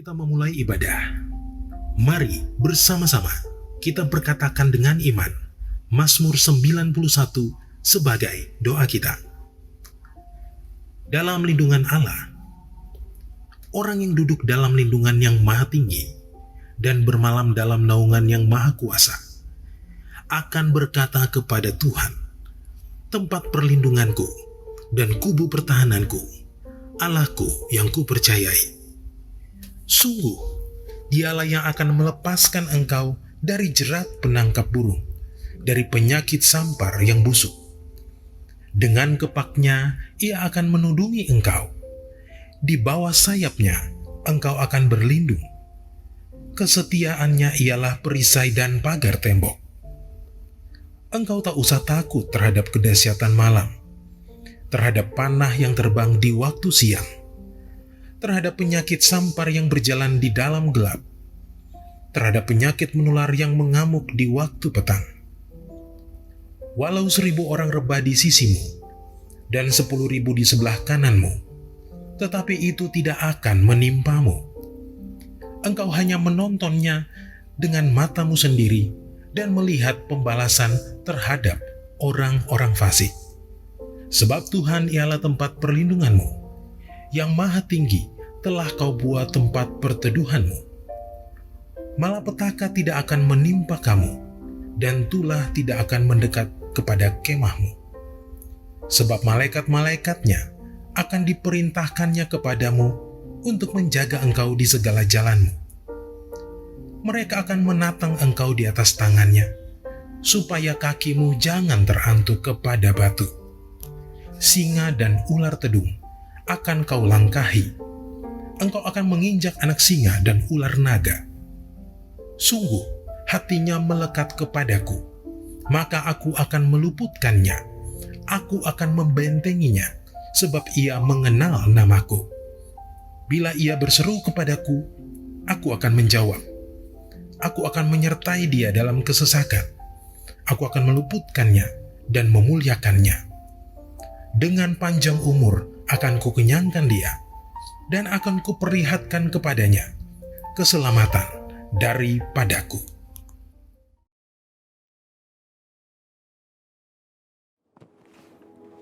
kita memulai ibadah, mari bersama-sama kita berkatakan dengan iman Mazmur 91 sebagai doa kita. Dalam lindungan Allah, orang yang duduk dalam lindungan yang maha tinggi dan bermalam dalam naungan yang maha kuasa akan berkata kepada Tuhan, tempat perlindunganku dan kubu pertahananku, Allahku yang kupercayai. Sungguh, dialah yang akan melepaskan engkau dari jerat penangkap burung, dari penyakit sampar yang busuk. Dengan kepaknya, ia akan menudungi engkau. Di bawah sayapnya, engkau akan berlindung. Kesetiaannya ialah perisai dan pagar tembok. Engkau tak usah takut terhadap kedahsyatan malam, terhadap panah yang terbang di waktu siang, terhadap penyakit sampar yang berjalan di dalam gelap, terhadap penyakit menular yang mengamuk di waktu petang. Walau 1.000 orang rebah di sisimu dan 10.000 di sebelah kananmu, tetapi itu tidak akan menimpamu. Engkau hanya menontonnya dengan matamu sendiri dan melihat pembalasan terhadap orang-orang fasik. Sebab Tuhan ialah tempat perlindunganmu, yang maha tinggi telah kau buat tempat perteduhanmu. Malapetaka tidak akan menimpa kamu, dan tulah tidak akan mendekat kepada kemahmu. Sebab malaikat-malaikatnya akan diperintahkannya kepadamu untuk menjaga engkau di segala jalanmu. Mereka akan menatang engkau di atas tangannya, supaya kakimu jangan terantuk kepada batu. Singa dan ular tedung akan kau langkahi. Engkau akan menginjak anak singa dan ular naga. Sungguh, hatinya melekat kepadaku, maka aku akan meluputkannya. Aku akan membentenginya, sebab ia mengenal namaku. Bila ia berseru kepadaku, aku akan menjawab. Aku akan menyertai dia dalam kesesakan. Aku akan meluputkannya dan memuliakannya. Dengan panjang umur akan kukenyangkan dia, dan akan kuperlihatkan kepadanya keselamatan daripadaku.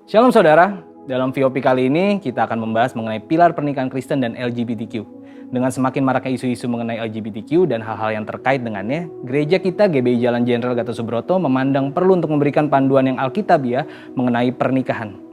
Shalom saudara, dalam VOP kali ini kita akan membahas mengenai pilar pernikahan Kristen dan LGBTQ. Dengan semakin maraknya isu-isu mengenai LGBTQ dan hal-hal yang terkait dengannya, gereja kita GBI Jalan Jenderal Gatot Subroto memandang perlu untuk memberikan panduan yang alkitabiah mengenai pernikahan.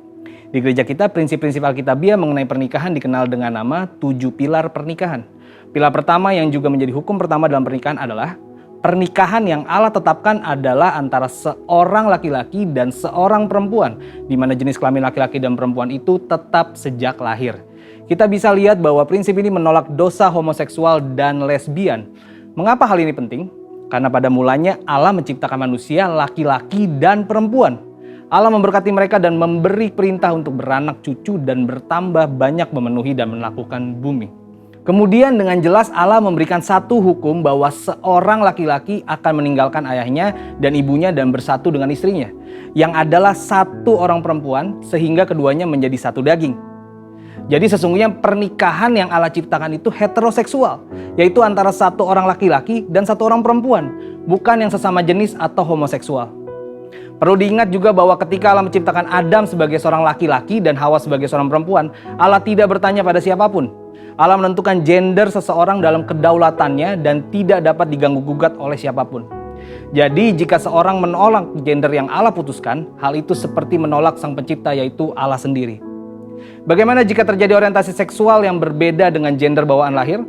Di gereja kita, prinsip-prinsip alkitabiah mengenai pernikahan dikenal dengan nama 7 pilar pernikahan. Pilar pertama yang juga menjadi hukum pertama dalam pernikahan adalah pernikahan yang Allah tetapkan adalah antara seorang laki-laki dan seorang perempuan, di mana jenis kelamin laki-laki dan perempuan itu tetap sejak lahir. Kita bisa lihat bahwa prinsip ini menolak dosa homoseksual dan lesbian. Mengapa hal ini penting? Karena pada mulanya Allah menciptakan manusia laki-laki dan perempuan. Allah memberkati mereka dan memberi perintah untuk beranak cucu dan bertambah banyak memenuhi dan melakukan bumi. Kemudian dengan jelas Allah memberikan satu hukum bahwa seorang laki-laki akan meninggalkan ayahnya dan ibunya dan bersatu dengan istrinya, yang adalah satu orang perempuan sehingga keduanya menjadi satu daging. Jadi sesungguhnya pernikahan yang Allah ciptakan itu heteroseksual, yaitu antara satu orang laki-laki dan satu orang perempuan, bukan yang sesama jenis atau homoseksual. Perlu diingat juga bahwa ketika Allah menciptakan Adam sebagai seorang laki-laki dan Hawa sebagai seorang perempuan, Allah tidak bertanya pada siapapun. Allah menentukan gender seseorang dalam kedaulatannya dan tidak dapat diganggu-gugat oleh siapapun. Jadi jika seorang menolak gender yang Allah putuskan, hal itu seperti menolak Sang Pencipta, yaitu Allah sendiri. Bagaimana jika terjadi orientasi seksual yang berbeda dengan gender bawaan lahir?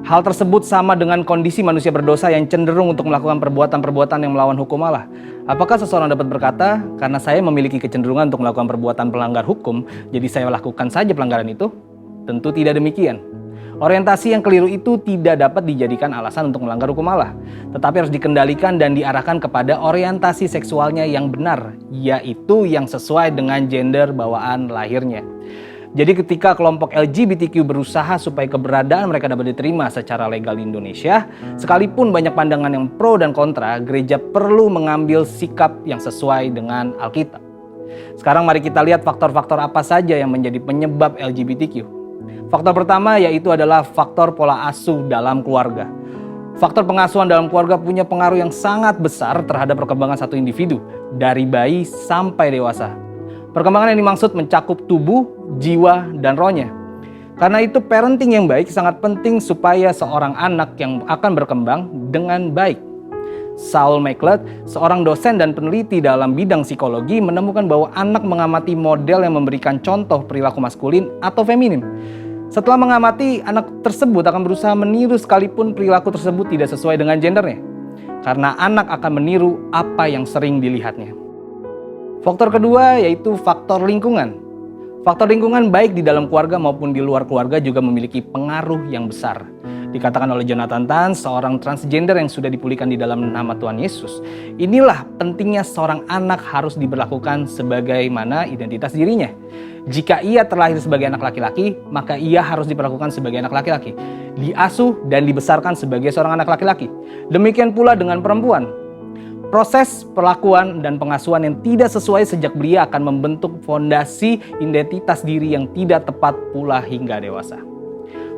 Hal tersebut sama dengan kondisi manusia berdosa yang cenderung untuk melakukan perbuatan-perbuatan yang melawan hukum Allah. Apakah seseorang dapat berkata, karena saya memiliki kecenderungan untuk melakukan perbuatan pelanggar hukum, jadi saya lakukan saja pelanggaran itu? Tentu tidak demikian. Orientasi yang keliru itu tidak dapat dijadikan alasan untuk melanggar hukum Allah, tetapi harus dikendalikan dan diarahkan kepada orientasi seksualnya yang benar, yaitu yang sesuai dengan gender bawaan lahirnya. Jadi ketika kelompok LGBTQ berusaha supaya keberadaan mereka dapat diterima secara legal di Indonesia, sekalipun banyak pandangan yang pro dan kontra, gereja perlu mengambil sikap yang sesuai dengan Alkitab. Sekarang mari kita lihat faktor-faktor apa saja yang menjadi penyebab LGBTQ. Faktor pertama yaitu adalah faktor pola asuh dalam keluarga. Faktor pengasuhan dalam keluarga punya pengaruh yang sangat besar terhadap perkembangan satu individu, dari bayi sampai dewasa. Perkembangan yang dimaksud mencakup tubuh, jiwa, dan rohnya. Karena itu parenting yang baik sangat penting supaya seorang anak yang akan berkembang dengan baik. Saul McLeod, seorang dosen dan peneliti dalam bidang psikologi, menemukan bahwa anak mengamati model yang memberikan contoh perilaku maskulin atau feminim. Setelah mengamati, anak tersebut akan berusaha meniru sekalipun perilaku tersebut tidak sesuai dengan gendernya. Karena anak akan meniru apa yang sering dilihatnya. Faktor kedua yaitu faktor lingkungan. Faktor lingkungan baik di dalam keluarga maupun di luar keluarga juga memiliki pengaruh yang besar. Dikatakan oleh Jonathan Tan, seorang transgender yang sudah dipulihkan di dalam nama Tuhan Yesus. Inilah pentingnya seorang anak harus diberlakukan sebagaimana identitas dirinya. Jika ia terlahir sebagai anak laki-laki, maka ia harus diperlakukan sebagai anak laki-laki. Diasuh dan dibesarkan sebagai seorang anak laki-laki. Demikian pula dengan perempuan. Proses perlakuan dan pengasuhan yang tidak sesuai sejak belia akan membentuk fondasi identitas diri yang tidak tepat pula hingga dewasa.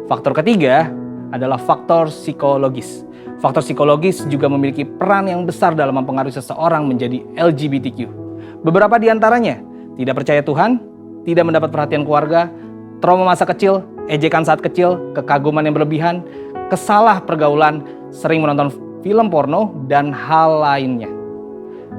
Faktor ketiga adalah faktor psikologis. Faktor psikologis juga memiliki peran yang besar dalam mempengaruhi seseorang menjadi LGBTQ. Beberapa di antaranya tidak percaya Tuhan, tidak mendapat perhatian keluarga, trauma masa kecil, ejekan saat kecil, kekaguman yang berlebihan, kesalah pergaulan, sering menonton film porno, dan hal lainnya.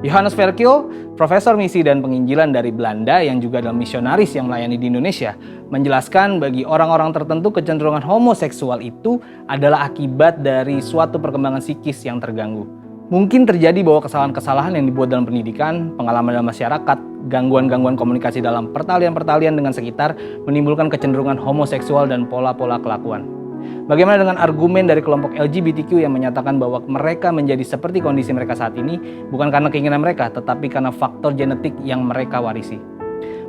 Johannes Verkil, profesor misi dan penginjilan dari Belanda yang juga adalah misionaris yang melayani di Indonesia, menjelaskan bagi orang-orang tertentu kecenderungan homoseksual itu adalah akibat dari suatu perkembangan psikis yang terganggu. Mungkin terjadi bahwa kesalahan-kesalahan yang dibuat dalam pendidikan, pengalaman dalam masyarakat, gangguan-gangguan komunikasi dalam pertalian-pertalian dengan sekitar menimbulkan kecenderungan homoseksual dan pola-pola kelakuan. Bagaimana dengan argumen dari kelompok LGBTQ yang menyatakan bahwa mereka menjadi seperti kondisi mereka saat ini bukan karena keinginan mereka, tetapi karena faktor genetik yang mereka warisi.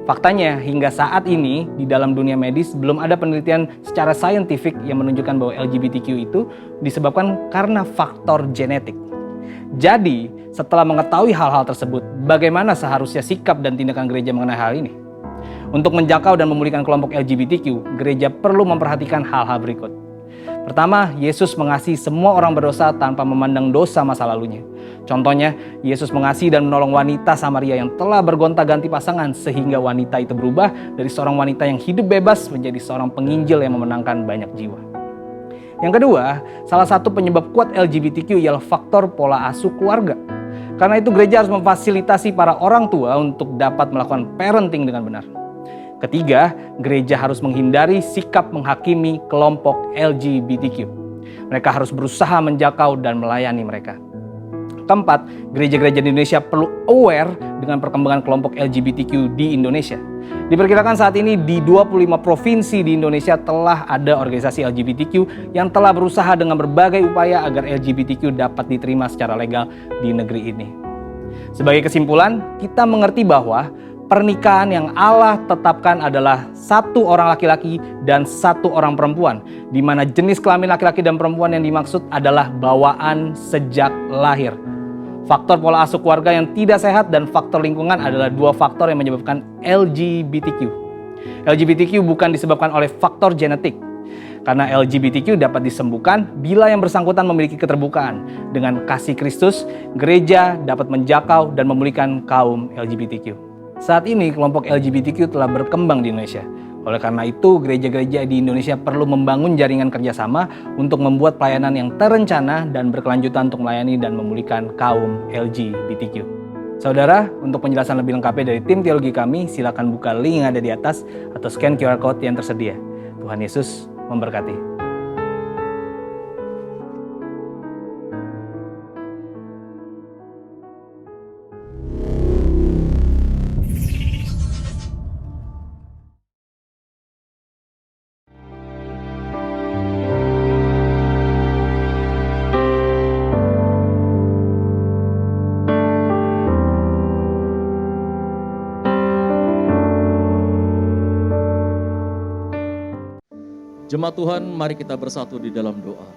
Faktanya, hingga saat ini di dalam dunia medis belum ada penelitian secara saintifik yang menunjukkan bahwa LGBTQ itu disebabkan karena faktor genetik. Jadi, setelah mengetahui hal-hal tersebut, bagaimana seharusnya sikap dan tindakan gereja mengenai hal ini? Untuk menjangkau dan memulihkan kelompok LGBTQ, gereja perlu memperhatikan hal-hal berikut. Pertama, Yesus mengasihi semua orang berdosa tanpa memandang dosa masa lalunya. Contohnya, Yesus mengasihi dan menolong wanita Samaria yang telah bergonta-ganti pasangan sehingga wanita itu berubah dari seorang wanita yang hidup bebas menjadi seorang penginjil yang memenangkan banyak jiwa. Yang kedua, salah satu penyebab kuat LGBTQ ialah faktor pola asuh keluarga. Karena itu gereja harus memfasilitasi para orang tua untuk dapat melakukan parenting dengan benar. Ketiga, gereja harus menghindari sikap menghakimi kelompok LGBTQ. Mereka harus berusaha menjangkau dan melayani mereka. Keempat, gereja-gereja di Indonesia perlu aware dengan perkembangan kelompok LGBTQ di Indonesia. Diperkirakan saat ini di 25 provinsi di Indonesia telah ada organisasi LGBTQ yang telah berusaha dengan berbagai upaya agar LGBTQ dapat diterima secara legal di negeri ini. Sebagai kesimpulan, kita mengerti bahwa pernikahan yang Allah tetapkan adalah satu orang laki-laki dan satu orang perempuan, di mana jenis kelamin laki-laki dan perempuan yang dimaksud adalah bawaan sejak lahir. Faktor pola asuh keluarga yang tidak sehat dan faktor lingkungan adalah dua faktor yang menyebabkan LGBTQ. LGBTQ bukan disebabkan oleh faktor genetik, karena LGBTQ dapat disembuhkan bila yang bersangkutan memiliki keterbukaan. Dengan kasih Kristus, gereja dapat menjangkau dan memulihkan kaum LGBTQ. Saat ini kelompok LGBTQ telah berkembang di Indonesia. Oleh karena itu, gereja-gereja di Indonesia perlu membangun jaringan kerjasama untuk membuat pelayanan yang terencana dan berkelanjutan untuk melayani dan memulihkan kaum LGBTQ. Saudara, untuk penjelasan lebih lengkapnya dari tim teologi kami, silakan buka link yang ada di atas atau scan QR Code yang tersedia. Tuhan Yesus memberkati. Jemaat Tuhan, mari kita bersatu di dalam doa.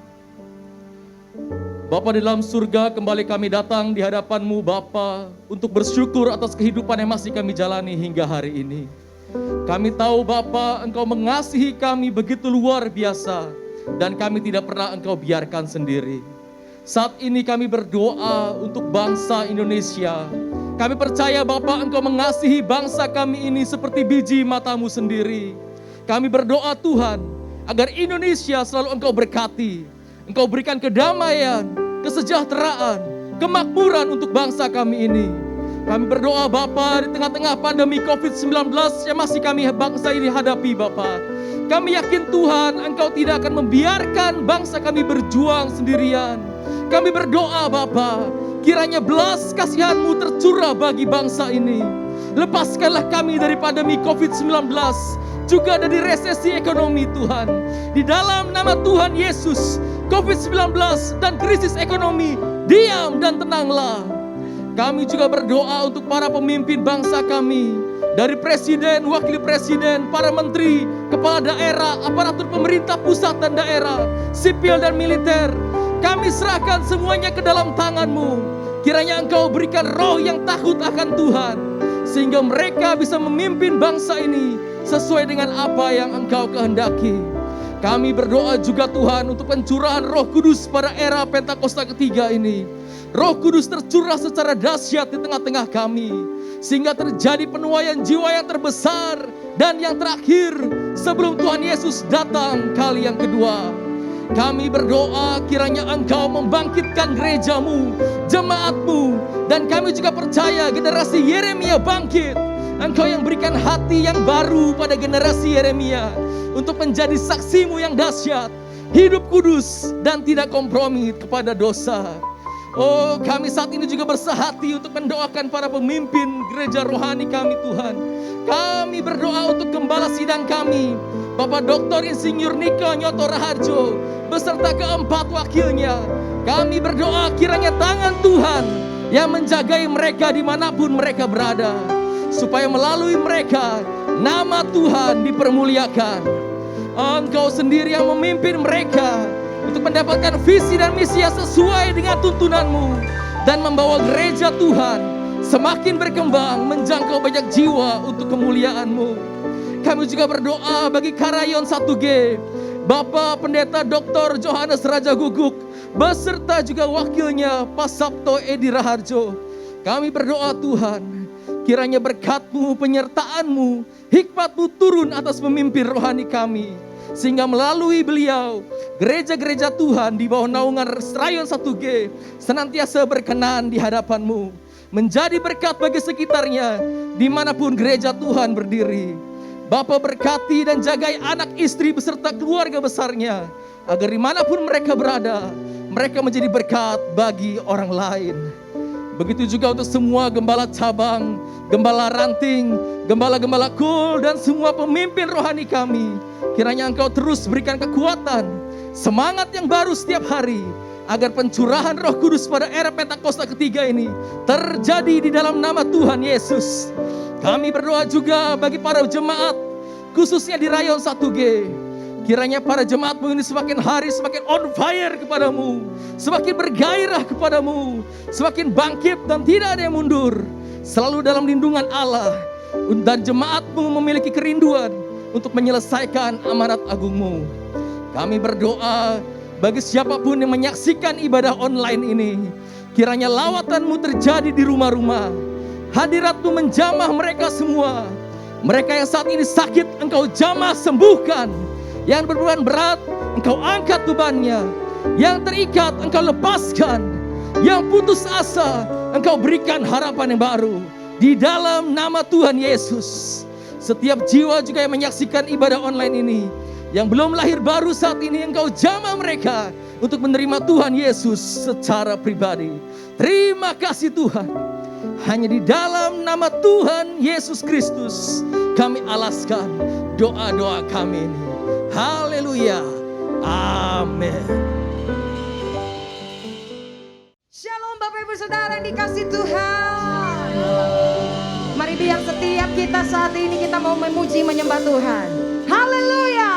Bapa di dalam surga, kembali kami datang di hadapan-Mu Bapa untuk bersyukur atas kehidupan yang masih kami jalani hingga hari ini. Kami tahu Bapa, Engkau mengasihi kami begitu luar biasa, dan kami tidak pernah Engkau biarkan sendiri. Saat ini kami berdoa untuk bangsa Indonesia. Kami percaya Bapa, Engkau mengasihi bangsa kami ini seperti biji matamu sendiri. Kami berdoa Tuhan, agar Indonesia selalu Engkau berkati. Engkau berikan kedamaian, kesejahteraan, kemakmuran untuk bangsa kami ini. Kami berdoa Bapa, di tengah-tengah pandemi COVID-19 yang masih kami bangsa ini hadapi Bapa. Kami yakin Tuhan, Engkau tidak akan membiarkan bangsa kami berjuang sendirian. Kami berdoa Bapa, kiranya belas kasihan-Mu tercurah bagi bangsa ini. Lepaskanlah kami dari pandemi COVID-19, juga dari resesi ekonomi Tuhan. Di dalam nama Tuhan Yesus, COVID-19 dan krisis ekonomi, diam dan tenanglah. Kami juga berdoa untuk para pemimpin bangsa kami, dari presiden, wakil presiden, para menteri, kepala daerah, aparatur pemerintah pusat dan daerah, sipil dan militer. Kami serahkan semuanya ke dalam tangan-Mu. Kiranya Engkau berikan roh yang takut akan Tuhan, sehingga mereka bisa memimpin bangsa ini sesuai dengan apa yang Engkau kehendaki. Kami berdoa juga Tuhan untuk pencurahan Roh Kudus pada era Pentakosta ketiga ini. Roh Kudus tercurah secara dahsyat di tengah-tengah kami, sehingga terjadi penuaian jiwa yang terbesar dan yang terakhir sebelum Tuhan Yesus datang kali yang kedua. Kami berdoa kiranya Engkau membangkitkan gereja-Mu, jemaat-Mu, dan kami juga percaya generasi Yeremia bangkit. Engkau yang berikan hati yang baru pada generasi Yeremia untuk menjadi saksi-Mu yang dahsyat, hidup kudus dan tidak kompromi kepada dosa. Oh, kami saat ini juga bersehati untuk mendoakan para pemimpin gereja rohani kami Tuhan. Kami berdoa untuk gembala sidang kami, Bapak Dr. Insinyur Nika Nyoto Raharjo, beserta keempat wakilnya. Kami berdoa kiranya tangan Tuhan yang menjagai mereka dimanapun mereka berada, supaya melalui mereka nama Tuhan dipermuliakan. Engkau sendiri yang memimpin mereka untuk mendapatkan visi dan misi yang sesuai dengan tuntunan-Mu, dan membawa gereja Tuhan semakin berkembang, menjangkau banyak jiwa untuk kemuliaan-Mu. Kami juga berdoa bagi Karayon 1G, Bapak Pendeta Dr. Johannes Raja Guguk, beserta juga wakilnya Pak Sabto Edi Raharjo. Kami berdoa Tuhan, kiranya berkat-Mu, penyertaan-Mu, hikmat-Mu turun atas pemimpin rohani kami, sehingga melalui beliau gereja-gereja Tuhan di bawah naungan Rayon 1G senantiasa berkenan di hadapan-Mu, menjadi berkat bagi sekitarnya dimanapun gereja Tuhan berdiri. Bapa berkati dan jagai anak istri beserta keluarga besarnya, agar dimanapun mereka berada, mereka menjadi berkat bagi orang lain. Begitu juga untuk semua gembala cabang, gembala ranting, gembala-gembala kul, dan semua pemimpin rohani kami. Kiranya Engkau terus berikan kekuatan, semangat yang baru setiap hari, agar pencurahan Roh Kudus pada era Pentakosta ketiga ini terjadi di dalam nama Tuhan Yesus. Kami berdoa juga bagi para jemaat, khususnya di Rayon 1G. Kiranya para jemaat-Mu ini semakin hari semakin on fire kepadamu, semakin bergairah kepadamu, semakin bangkit dan tidak ada yang mundur, selalu dalam lindungan Allah. Dan jemaat-Mu memiliki kerinduan untuk menyelesaikan amanat agung-Mu. Kami berdoa bagi siapapun yang menyaksikan ibadah online ini, kiranya lawatan-Mu terjadi di rumah-rumah, hadirat-Mu menjamah mereka semua. Mereka yang saat ini sakit, Engkau jamah sembuhkan. Yang berbeban berat, Engkau angkat bebannya. Yang terikat, Engkau lepaskan. Yang putus asa, Engkau berikan harapan yang baru. Di dalam nama Tuhan Yesus. Setiap jiwa juga yang menyaksikan ibadah online ini, yang belum lahir baru saat ini, Engkau jamah mereka untuk menerima Tuhan Yesus secara pribadi. Terima kasih Tuhan. Hanya di dalam nama Tuhan Yesus Kristus kami alaskan doa-doa kami ini. Haleluya. Amin. Shalom Bapak Ibu Saudara yang dikasih Tuhan. Mari biar setiap kita saat ini kita mau memuji menyembah Tuhan. Haleluya.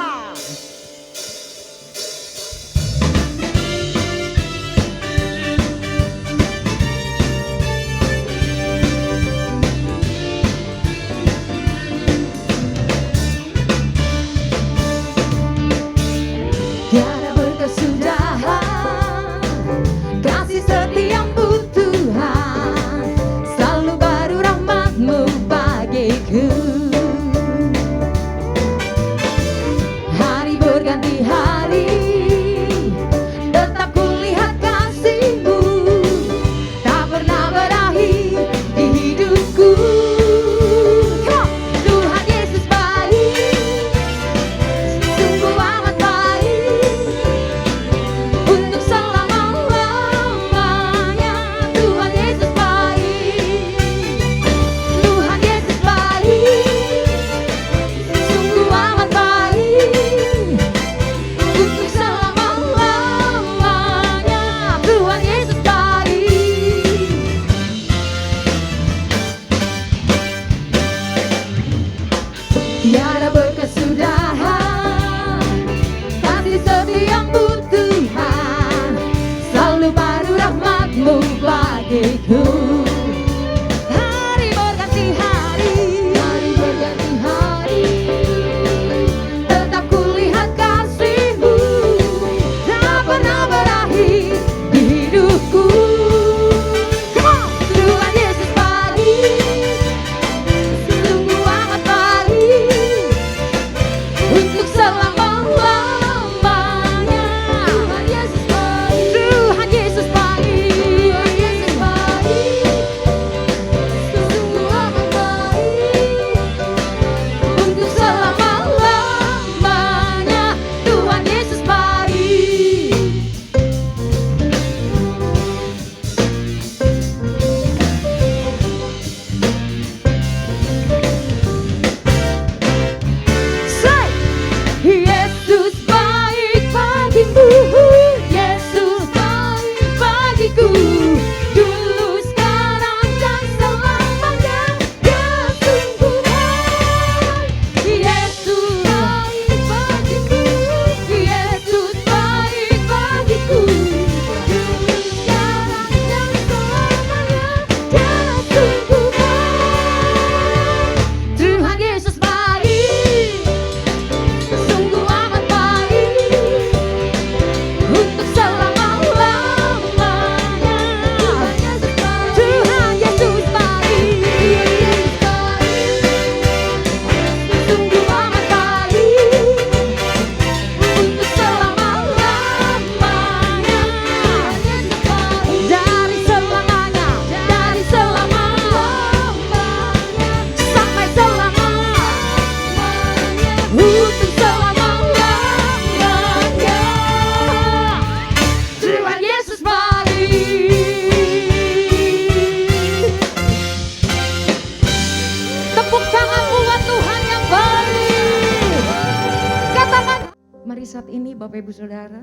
Mari saat ini Bapak Ibu Saudara,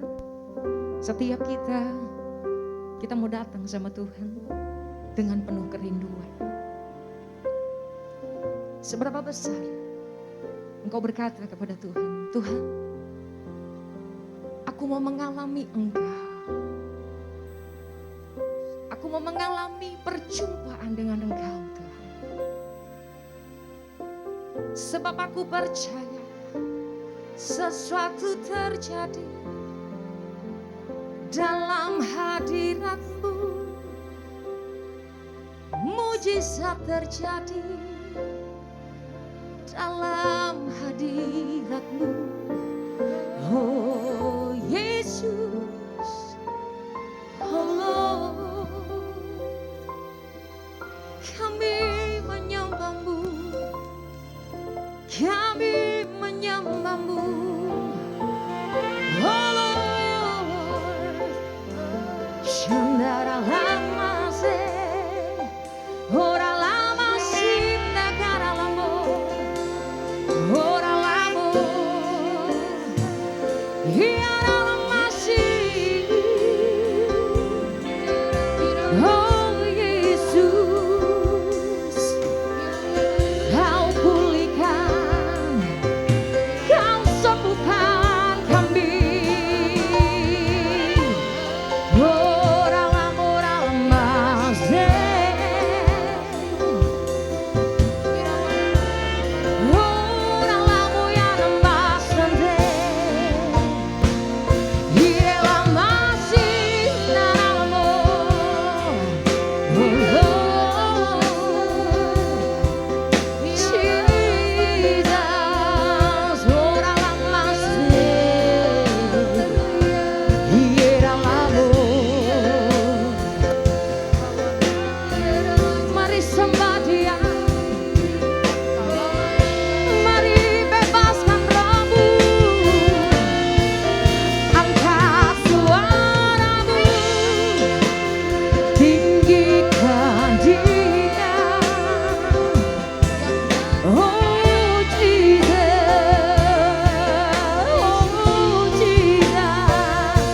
setiap kita mau datang sama Tuhan dengan penuh kerinduan. Seberapa besar engkau berkata kepada Tuhan, Tuhan, aku mau mengalami Engkau. Aku mau mengalami perjumpaan dengan Engkau, Tuhan. Sebab aku percaya sesuatu terjadi dalam hadirat-Mu. Mujizat terjadi dalam hadirat-Mu. Oh Yesus, oh Lord, kami menyembah-Mu, kami menyembah-Mu. Oh Lord, Shandara lama se, ora lama sinda cara lamo, ora lamo, hiara lama si. Oh Yesus, Kau pulihkan, Kau sembuhkan kami. Ora lama se, ora lamo ya lama sande, ire lama si na lamo. Oh Lord, Jesus, ora lama se, ire lamo. Mari sembah Dia, mari bebaskan rohmu, angkat suaramu, tinggikan Dia. Oh Jesus, oh Jesus,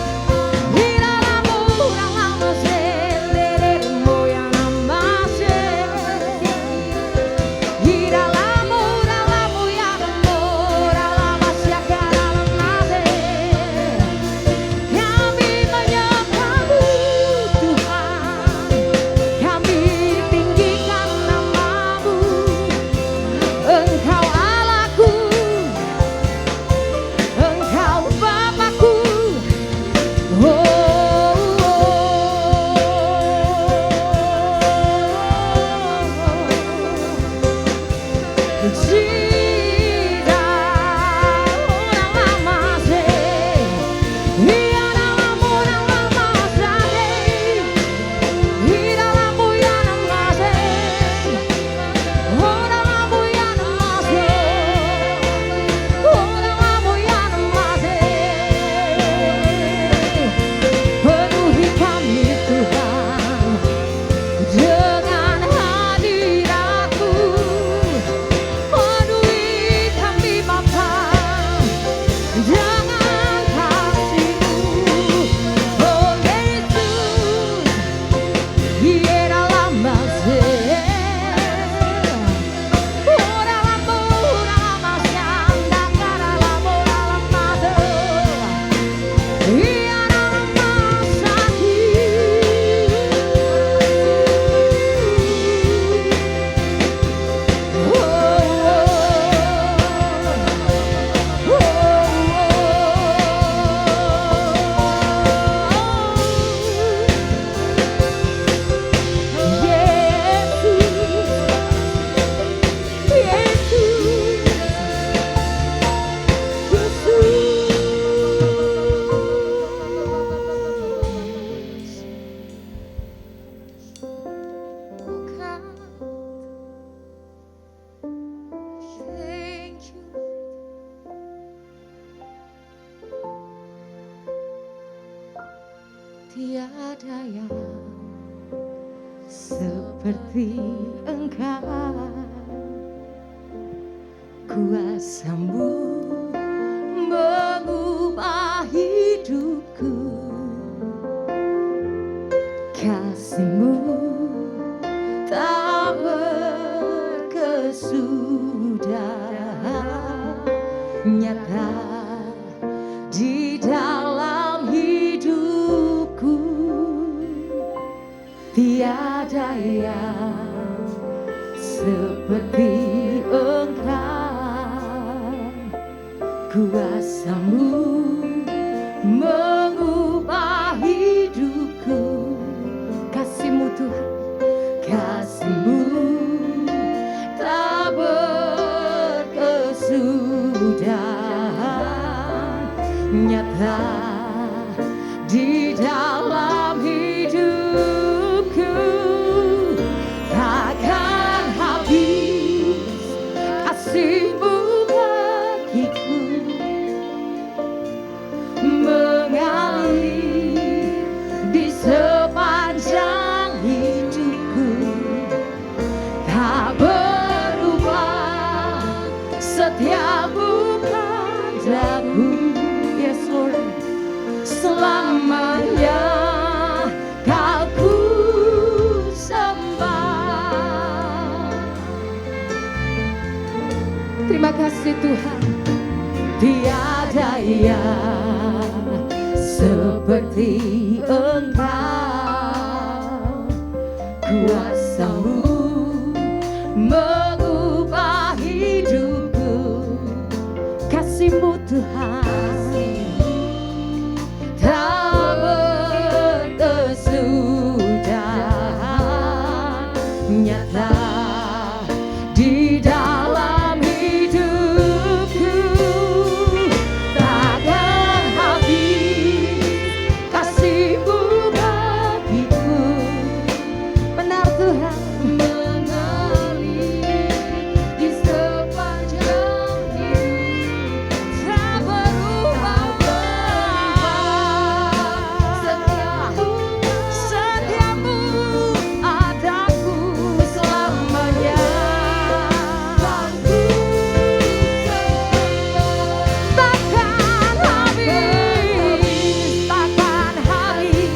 hiralamu ralama sendere moyana mase, hiralamu ralamu yaramo ralama siagara lamase. Kami menyembah-Mu Tuhan, kami tinggikan nama-Mu. Engkau Allahku, Engkau Bapakku. Jesus, orang lama se, iya namamu orang lama sade, iya namamu ya nama se, orang namamu ya nama se, orang namamu ya nama se. Penuhi kami Tuhan dengan hadirat-Mu, penuhi kami Bapa dengan kasih-Mu. Oh Yesus, hiera lama se, ora lama sianda cara lama se, hiera lama Thank you. Tiada yang seperti Engkau, kuasa-Mu mengubah yang seperti Engkau. Kuasa-Mu mengubah hidupku. Kasih-Mu Tuhan, kasih-Mu tak berkesudahan, nyata di dalam hidupku. Takkan habis kasih-Mu bagiku, mengalir di sepanjang hidupku. Tak berubah setiamu padaku. Yes Lord, selamanya Kau ku sembah. Terima kasih Tuhan, tiada yang seperti Engkau. Kuasa-Mu mengubah hidupku. Kasih-Mu Tuhan tak berkesudahan, nyata di dalam hidupku. Takkan habis kasih-Mu bagiku. Benar Tuhan, mengalir di sepanjang hidup. Tak berubah setiamu adaku selamanya. Takkan habis, takkan habis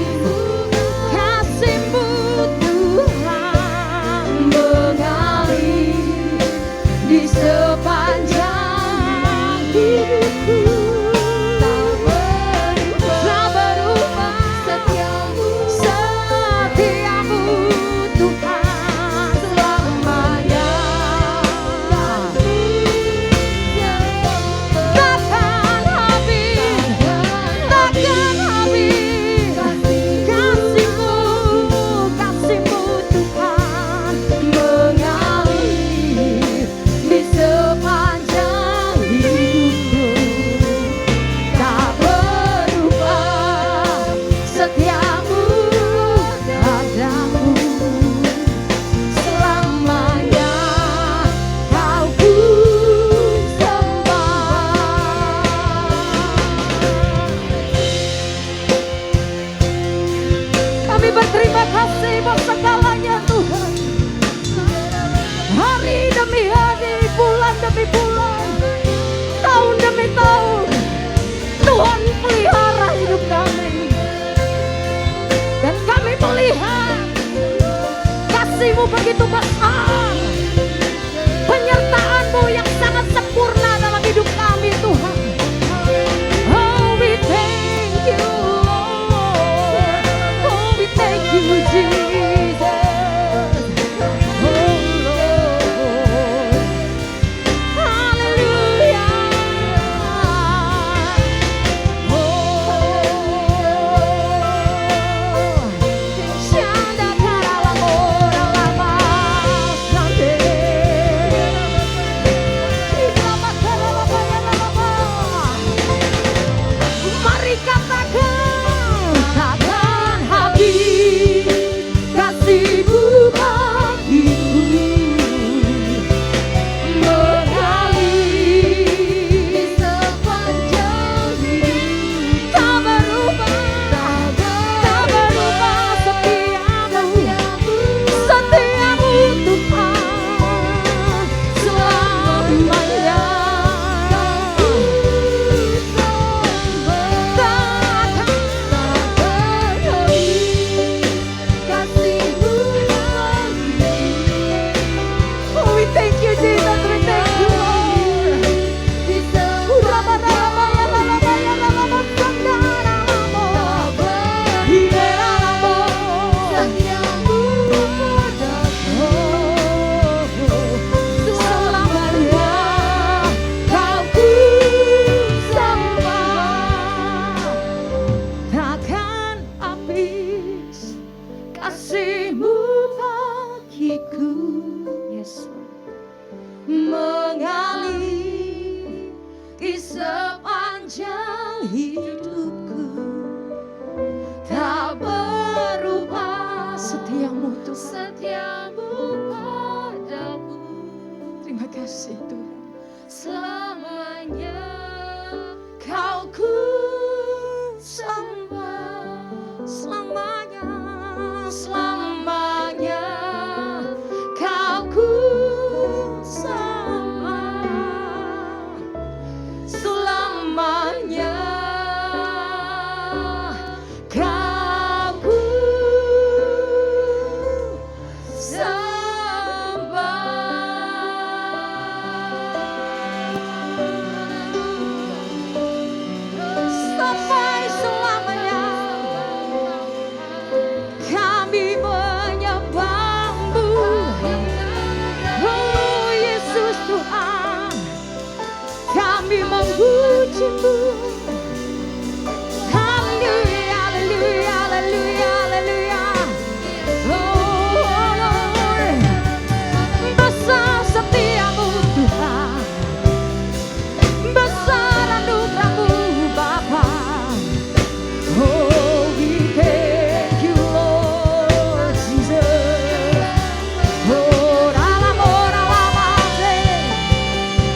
kasih-Mu Tuhan, mengalir di sepanjang hidupku. Tak berubah setiamu Tuhan selamanya. Takkan habis, takkan habis kasih-Mu Tuhan, mengalir di sepanjang hidupku. Tak berubah setiamu padaku, selamanya Kau ku sembah. Kami berterima kasih buat segalanya Tuhan. Hari demi hari, bulan demi bulan, tahun demi tahun, Tuhan pelihara hidup kami. Dan kami melihat kasih-Mu begitu besar, penyertaan-Mu yang sangat sempurna dalam hidup kami Tuhan. Oh we thank you Lord, oh we thank you Jesus. hidupku tak berubah, setiamu Tuhan, setiamu padaku. Terima kasih Tuhan. Selamanya Kau ku sembah, selamanya, selamanya Kau ku sembah, selamanya Kau ku sampai selamanya kami menyembah-Mu. Oh Yesus Tuhan, kami memuji-Mu. Haleluya, haleluya, haleluya, haleluya. Oh Lord, besar setiamu Tuhan, besar anugerah-Mu Bapa. Oh, we thank you, Lord Jesus. Oh, amor, amate,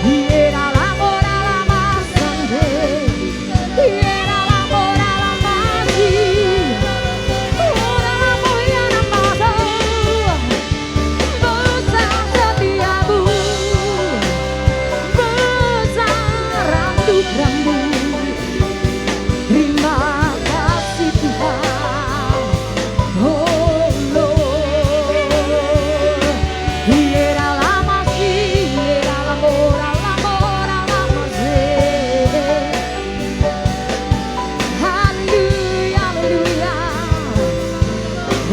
era amor, amasande, era amor, amasi, oh, amor, amado, besar setiamu, besar anugerah-Mu. Terima kasih Tuhan, oh Lord. Era lama sih, era l'amor, sih. Haleluya, haleluya.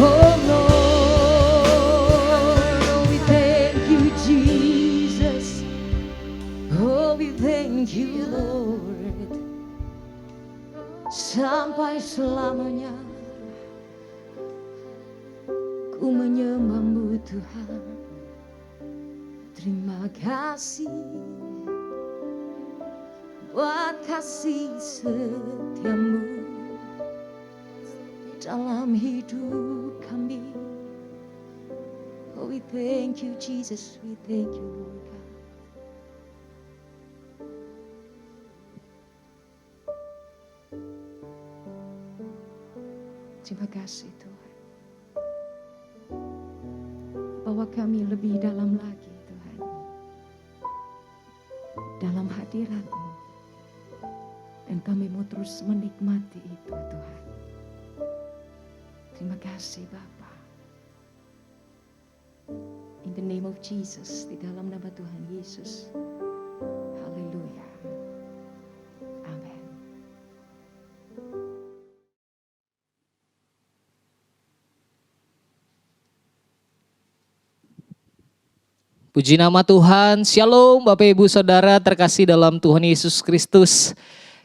Oh Lord, oh we thank you Jesus. Oh we thank you Lord. Sampai selamanya ku menyembah-Mu Tuhan. Terima kasih buat kasih setia-Mu dalam hidup kami. Oh we thank you Jesus, we thank you Lord God. Terima kasih Tuhan. Bawa kami lebih dalam lagi Tuhan, dalam hadirat-Mu. Dan kami mau terus menikmati itu Tuhan. Terima kasih Bapa. In the name of Jesus, di dalam nama Tuhan Yesus. Haleluya. Amin. Puji nama Tuhan, Shalom Bapak Ibu Saudara terkasih dalam Tuhan Yesus Kristus.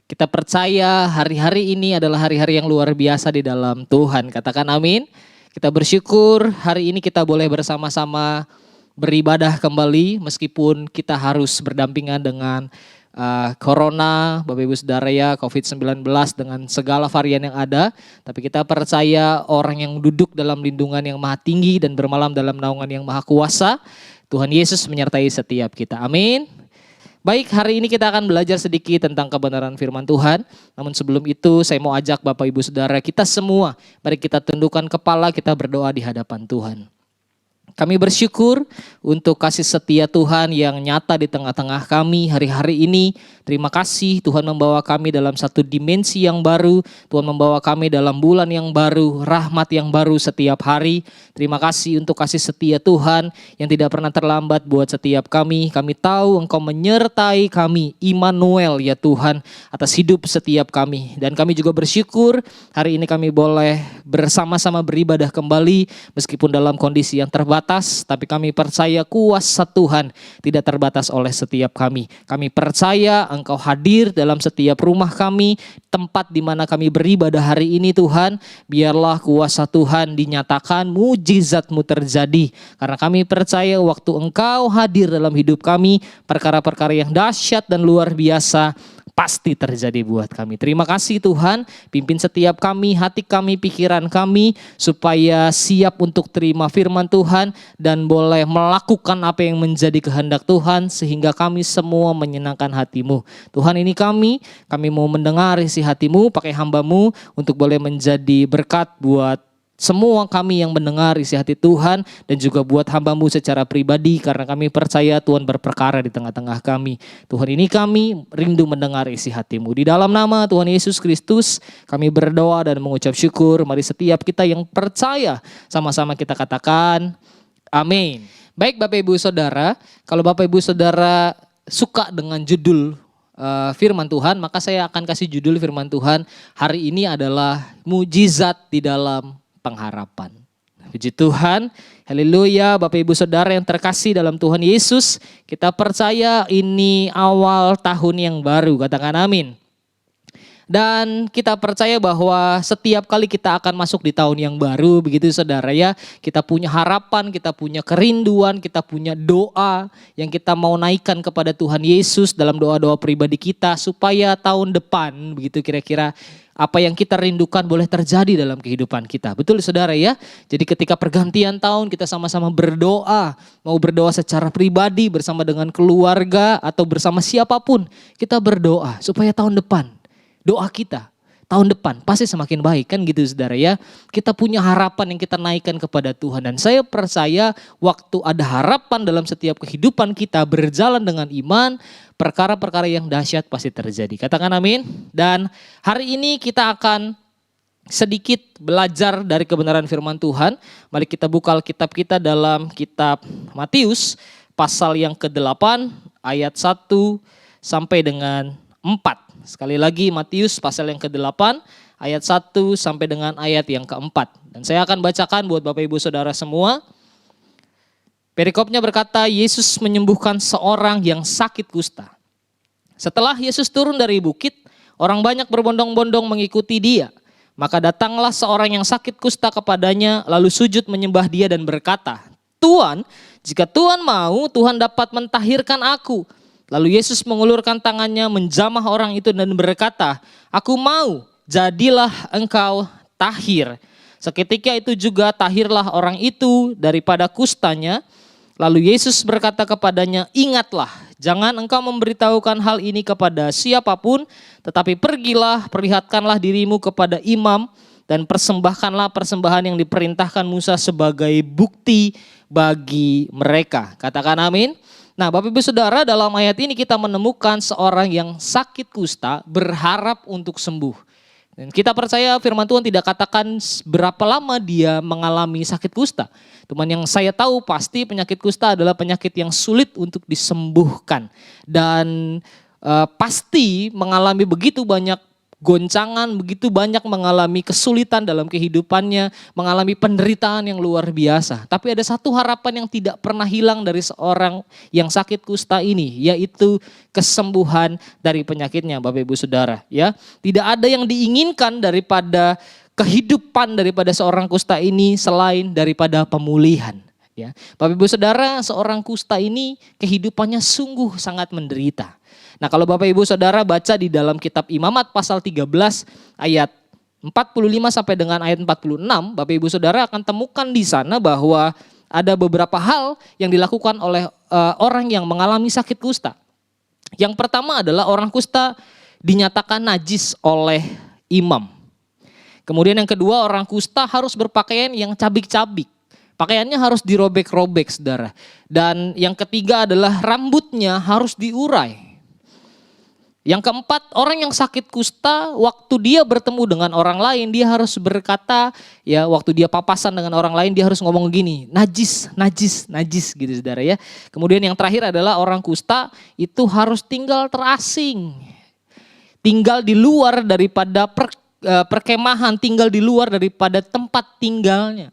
Kita percaya hari-hari ini adalah hari-hari yang luar biasa di dalam Tuhan. Katakan amin. Kita bersyukur hari ini kita boleh bersama-sama beribadah kembali meskipun kita harus berdampingan dengan Corona, Bapak Ibu Saudara ya, COVID-19 dengan segala varian yang ada. Tapi kita percaya orang yang duduk dalam lindungan yang maha tinggi dan bermalam dalam naungan yang maha kuasa, Tuhan Yesus menyertai setiap kita. Amin. Baik, hari ini kita akan belajar sedikit tentang kebenaran firman Tuhan. Namun sebelum itu saya mau ajak Bapak Ibu Saudara kita semua, mari kita tundukkan kepala, kita berdoa di hadapan Tuhan. Kami bersyukur untuk kasih setia Tuhan yang nyata di tengah-tengah kami hari-hari ini. Terima kasih Tuhan membawa kami dalam satu dimensi yang baru. Tuhan membawa kami dalam bulan yang baru, rahmat yang baru setiap hari. Terima kasih untuk kasih setia Tuhan yang tidak pernah terlambat buat setiap kami. Kami tahu Engkau menyertai kami, Immanuel ya Tuhan, atas hidup setiap kami. Dan kami juga bersyukur hari ini kami boleh bersama-sama beribadah kembali meskipun dalam kondisi yang terbatas, tapi kami percaya kuasa Tuhan tidak terbatas oleh setiap kami. Kami percaya Engkau hadir dalam setiap rumah kami, tempat di mana kami beribadah hari ini Tuhan. Biarlah kuasa Tuhan dinyatakan, mujizat-Mu terjadi. Karena kami percaya waktu Engkau hadir dalam hidup kami, perkara-perkara yang dahsyat dan luar biasa pasti terjadi buat kami. Terima kasih Tuhan, pimpin setiap kami, hati kami, pikiran kami, supaya siap untuk terima firman Tuhan dan boleh melakukan apa yang menjadi kehendak Tuhan, sehingga kami semua menyenangkan hati-Mu. Tuhan, ini kami mau mendengar isi hati-Mu, pakai hamba-Mu untuk boleh menjadi berkat buat semua kami yang mendengar isi hati Tuhan, dan juga buat hamba-Mu secara pribadi, karena kami percaya Tuhan berperkara di tengah-tengah kami. Tuhan, ini kami rindu mendengar isi hati-Mu. Di dalam nama Tuhan Yesus Kristus kami berdoa dan mengucap syukur. Mari setiap kita yang percaya sama-sama kita katakan amin. Baik Bapak Ibu Saudara, kalau Bapak Ibu Saudara suka dengan judul firman Tuhan, maka saya akan kasih judul firman Tuhan hari ini adalah mujizat di dalam pengharapan. Puji Tuhan, haleluya. Bapak Ibu Saudara yang terkasih dalam Tuhan Yesus, kita percaya ini awal tahun yang baru, katakan amin. Dan kita percaya bahwa setiap kali kita akan masuk di tahun yang baru, begitu saudara ya, kita punya harapan, kita punya kerinduan, kita punya doa yang kita mau naikkan kepada Tuhan Yesus dalam doa-doa pribadi kita, supaya tahun depan, begitu kira-kira, apa yang kita rindukan boleh terjadi dalam kehidupan kita. Betul saudara ya? Jadi ketika pergantian tahun kita sama-sama berdoa. Mau berdoa secara pribadi bersama dengan keluarga atau bersama siapapun. Kita berdoa supaya tahun depan doa kita tahun depan pasti semakin baik, kan gitu saudara ya. Kita punya harapan yang kita naikkan kepada Tuhan. Dan saya percaya waktu ada harapan dalam setiap kehidupan kita berjalan dengan iman, perkara-perkara yang dahsyat pasti terjadi. Katakan amin. Dan hari ini kita akan sedikit belajar dari kebenaran firman Tuhan. Mari kita buka Alkitab kita dalam kitab Matius pasal yang ke-8 ayat 1 sampai dengan 4. Sekali lagi Matius pasal yang ke-8 ayat 1 sampai dengan ayat yang ke-4. Dan saya akan bacakan buat Bapak Ibu Saudara semua. Perikopnya berkata, Yesus menyembuhkan seorang yang sakit kusta. Setelah Yesus turun dari bukit, orang banyak berbondong-bondong mengikuti dia. Maka datanglah seorang yang sakit kusta kepadanya, lalu sujud menyembah dia dan berkata, Tuhan, jika Tuhan mau, Tuhan dapat mentahirkan aku. Lalu Yesus mengulurkan tangannya menjamah orang itu dan berkata, aku mau, jadilah engkau tahir. Seketika itu juga tahirlah orang itu daripada kustanya. Lalu Yesus berkata kepadanya, ingatlah, jangan engkau memberitahukan hal ini kepada siapapun, tetapi pergilah, perlihatkanlah dirimu kepada imam, dan persembahkanlah persembahan yang diperintahkan Musa sebagai bukti bagi mereka. Katakan amin. Nah Bapak Ibu Saudara, dalam ayat ini kita menemukan seorang yang sakit kusta berharap untuk sembuh. Dan kita percaya firman Tuhan tidak katakan berapa lama dia mengalami sakit kusta. Cuman yang saya tahu pasti penyakit kusta adalah penyakit yang sulit untuk disembuhkan. Dan pasti mengalami begitu banyak goncangan, begitu banyak mengalami kesulitan dalam kehidupannya, mengalami penderitaan yang luar biasa. Tapi ada satu harapan yang tidak pernah hilang dari seorang yang sakit kusta ini, yaitu kesembuhan dari penyakitnya, Bapak Ibu Saudara. Ya, tidak ada yang diinginkan daripada kehidupan daripada seorang kusta ini selain daripada pemulihan. Ya, Bapak Ibu Saudara, seorang kusta ini kehidupannya sungguh sangat menderita. Nah kalau Bapak Ibu Saudara baca di dalam kitab Imamat pasal 13 ayat 45 sampai dengan ayat 46, Bapak Ibu Saudara akan temukan di sana bahwa ada beberapa hal yang dilakukan oleh orang yang mengalami sakit kusta. Yang pertama adalah orang kusta dinyatakan najis oleh imam. Kemudian yang kedua, orang kusta harus berpakaian yang cabik-cabik. Pakaiannya harus dirobek-robek saudara. Dan yang ketiga adalah rambutnya harus diurai. Yang keempat, orang yang sakit kusta waktu dia bertemu dengan orang lain dia harus berkata, ya waktu dia papasan dengan orang lain dia harus ngomong gini, najis, najis, najis gitu saudara ya. Kemudian yang terakhir adalah orang kusta itu harus tinggal terasing. Tinggal di luar daripada perkemahan, tinggal di luar daripada tempat tinggalnya.